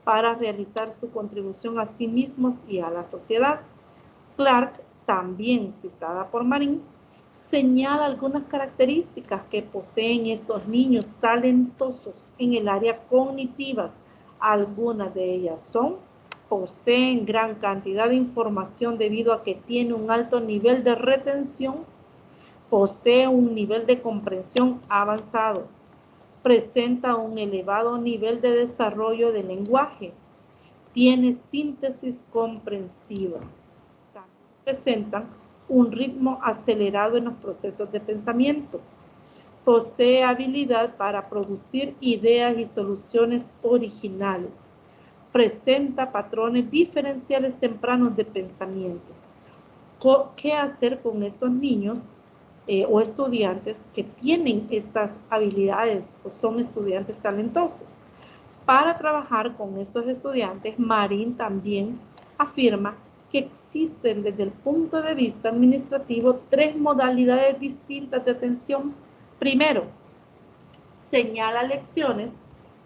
A: para realizar su contribución a sí mismos y a la sociedad. Clark, también citada por Marín, señala algunas características que poseen estos niños talentosos en el área cognitiva. Algunas de ellas son: poseen gran cantidad de información debido a que tiene un alto nivel de retención, posee un nivel de comprensión avanzado, presenta un elevado nivel de desarrollo del lenguaje, tiene síntesis comprensiva, también presentan un ritmo acelerado en los procesos de pensamiento, posee habilidad para producir ideas y soluciones originales, presenta patrones diferenciales tempranos de pensamientos. ¿Qué hacer con estos niños o estudiantes que tienen estas habilidades o son estudiantes talentosos? Para trabajar con estos estudiantes, Marín también afirma que existen desde el punto de vista administrativo 3 modalidades distintas de atención. Primero, señala lecciones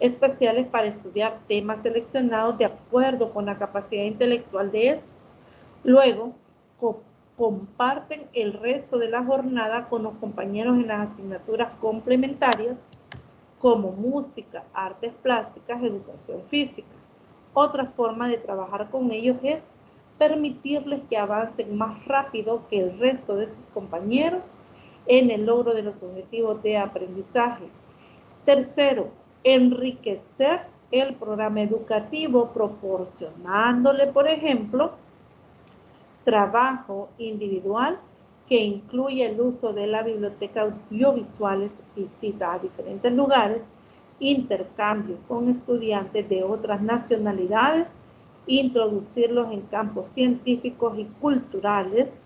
A: especiales para estudiar temas seleccionados de acuerdo con la capacidad intelectual de estos. Luego, comparten el resto de la jornada con los compañeros en las asignaturas complementarias como música, artes plásticas, educación física. Otra forma de trabajar con ellos es permitirles que avancen más rápido que el resto de sus compañeros en el logro de los objetivos de aprendizaje. Tercero, enriquecer el programa educativo proporcionándole, por ejemplo, trabajo individual que incluye el uso de la biblioteca audiovisuales, visita a diferentes lugares, intercambio con estudiantes de otras nacionalidades, introducirlos en campos científicos y culturales,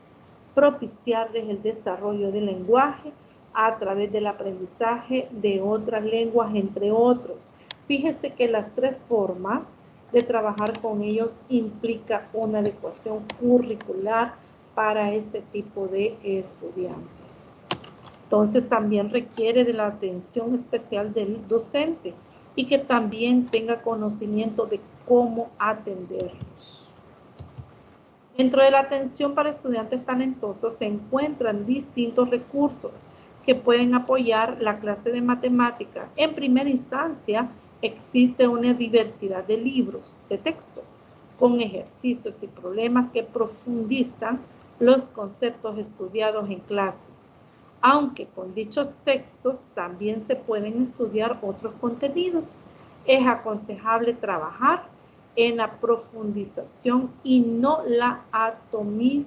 A: propiciarles el desarrollo del lenguaje a través del aprendizaje de otras lenguas, entre otros. Fíjese que las 3 formas de trabajar con ellos implica una adecuación curricular para este tipo de estudiantes. Entonces también requiere de la atención especial del docente y que también tenga conocimiento de cómo atenderlos. Dentro de la atención para estudiantes talentosos se encuentran distintos recursos que pueden apoyar la clase de matemática. En primera instancia, existe una diversidad de libros de texto con ejercicios y problemas que profundizan los conceptos estudiados en clase. Aunque con dichos textos también se pueden estudiar otros contenidos, es aconsejable trabajar en la profundización y no la atomización.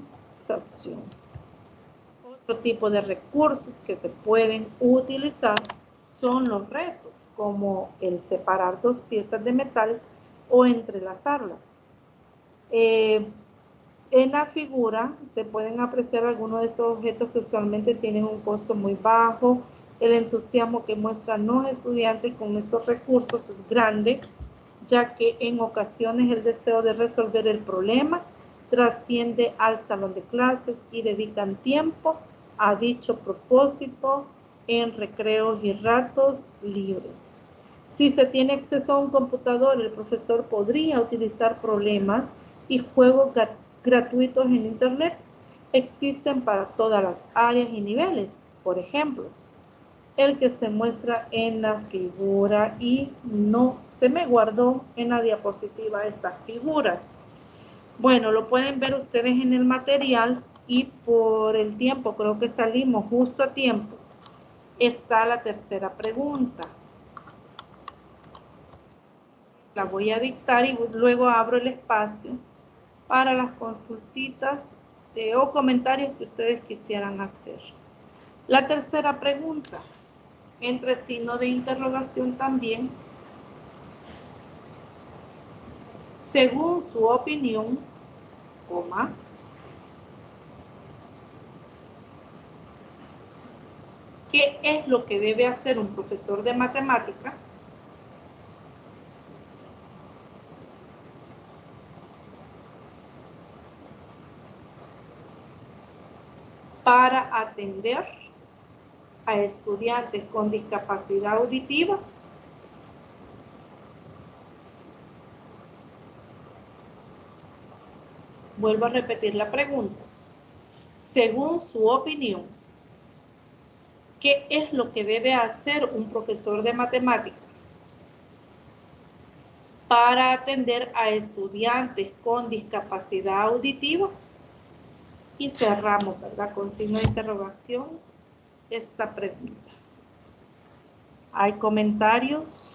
A: Otro tipo de recursos que se pueden utilizar son los retos, como el separar 2 piezas de metal o entrelazarlas. En la figura se pueden apreciar algunos de estos objetos que usualmente tienen un costo muy bajo. El entusiasmo que muestran los estudiantes con estos recursos es grande, ya que en ocasiones el deseo de resolver el problema trasciende al salón de clases y dedican tiempo a dicho propósito en recreos y ratos libres. Si se tiene acceso a un computador, el profesor podría utilizar problemas y juegos gratuitos en Internet. Existen para todas las áreas y niveles. Por ejemplo, el que se muestra en la figura, y no se me guardó en la diapositiva estas figuras. Bueno, lo pueden ver ustedes en el material y por el tiempo, creo que salimos justo a tiempo. Está la tercera pregunta. la voy a dictar y luego abro el espacio para las consultitas o comentarios que ustedes quisieran hacer. La tercera pregunta, entre signo de interrogación también. Según su opinión, coma, ¿qué es lo que debe hacer un profesor de matemática para atender a estudiantes con discapacidad auditiva Vuelvo a repetir la pregunta. Según su opinión, ¿qué es lo que debe hacer un profesor de matemáticas para atender a estudiantes con discapacidad auditiva? Y cerramos, ¿verdad?, con signo de interrogación esta pregunta. ¿Hay comentarios?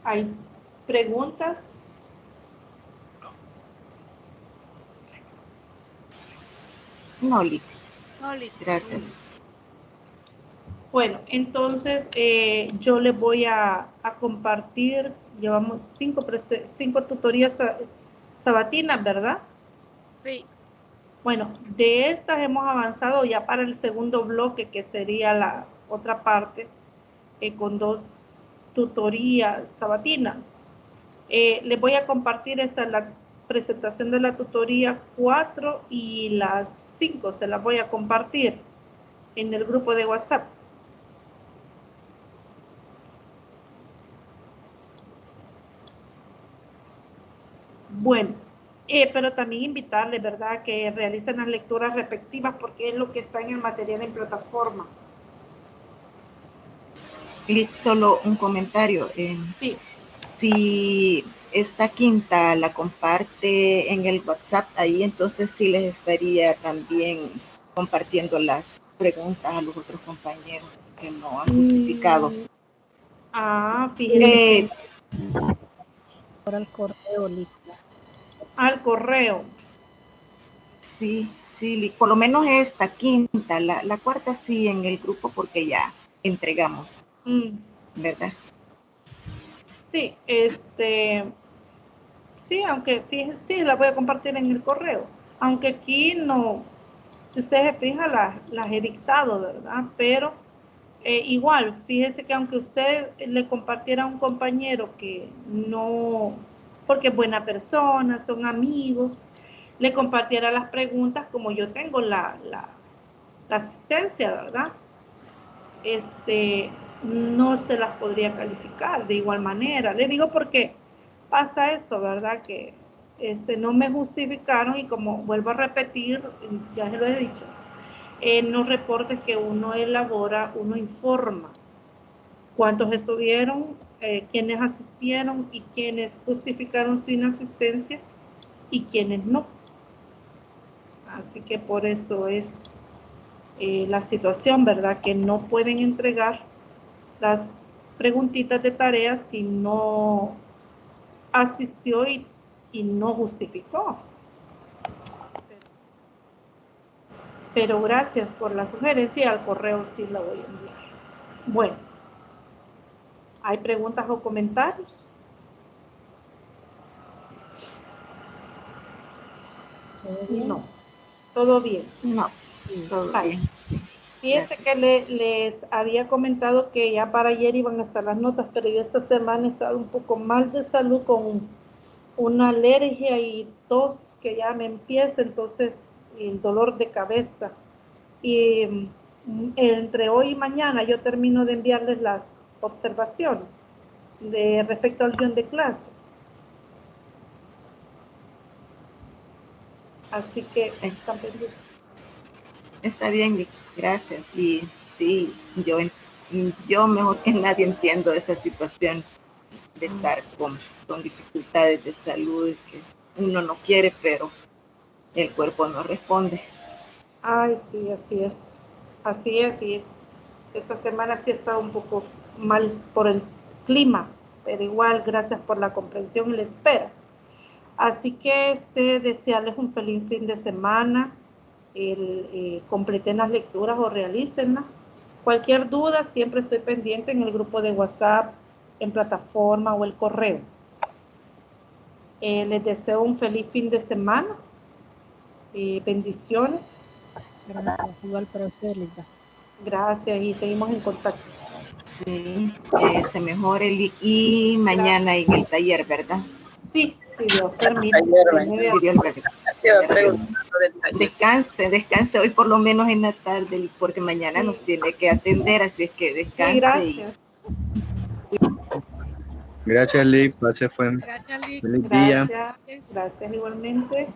A: ¿Hay preguntas?
C: No, Lic. Gracias.
A: Bueno, entonces yo les voy a compartir, llevamos cinco tutorías sabatinas, ¿verdad?
E: Sí.
A: Bueno, de estas hemos avanzado ya para el segundo bloque, que sería la otra parte, con 2 tutorías sabatinas. Les voy a compartir la presentación de la tutoría 4 y las 5, se las voy a compartir en el grupo de WhatsApp. Bueno, pero también invitarles, ¿verdad?, que realicen las lecturas respectivas porque es lo que está en el material en plataforma.
C: Lic, solo un comentario.
A: Sí.
C: Si esta quinta la comparte en el WhatsApp, ahí entonces sí les estaría también compartiendo las preguntas a los otros compañeros que no han justificado.
A: Fíjense.
D: Por el correo, Lic.
A: Al correo.
C: Sí, Lic, por lo menos esta quinta, la cuarta sí en el grupo porque ya entregamos, ¿verdad?
A: Sí, sí, aunque fíjense, sí, la voy a compartir en el correo, aunque aquí no, si ustedes se fijan, las he dictado, ¿verdad? Pero igual, fíjese que aunque usted le compartiera a un compañero que no, porque es buena persona, son amigos, le compartiera las preguntas, como yo tengo la asistencia, ¿verdad? No se las podría calificar de igual manera. Le digo porque pasa eso, ¿verdad? Que no me justificaron y como vuelvo a repetir, ya se lo he dicho, en los reportes que uno elabora, uno informa cuántos estuvieron, quiénes asistieron y quiénes justificaron su inasistencia y quiénes no. Así que por eso es la situación, ¿verdad? Que no pueden entregar las preguntitas de tareas si no asistió y no justificó. Pero gracias por la sugerencia, al correo sí la voy a enviar. Bueno, ¿hay preguntas o comentarios?
D: ¿Todo bien?
A: No, todo bien.
C: No, todo bien, sí.
A: Fíjese que les había comentado que ya para ayer iban a estar las notas, pero yo esta semana he estado un poco mal de salud con una alergia y tos que ya me empieza, entonces el dolor de cabeza. Y entre hoy y mañana yo termino de enviarles las observaciones respecto al guión de clase. Así que están pendientes.
C: Está bien, gracias. Y sí, yo mejor que nadie entiendo esa situación de estar con dificultades de salud que uno no quiere, pero el cuerpo no responde.
A: Ay, sí, así es. Así es, y esta semana sí he estado un poco mal por el clima, pero igual gracias por la comprensión y la espera. Así que desearles un feliz fin de semana, completen las lecturas o realícenlas. Cualquier duda, siempre estoy pendiente en el grupo de WhatsApp, en plataforma o el correo. Les deseo un feliz fin de semana. Bendiciones.
D: Gracias, igual para usted, Linda.
A: Gracias y seguimos en contacto.
C: Sí, que se mejore y mañana en el taller, ¿verdad?
A: Sí, Dios permite.
C: Descanse hoy por lo menos en la tarde, porque mañana nos tiene que atender, así es que descanse.
A: Sí, gracias.
F: Gracias, Lick.
E: Gracias, Lick.
F: Feliz día.
A: Gracias igualmente.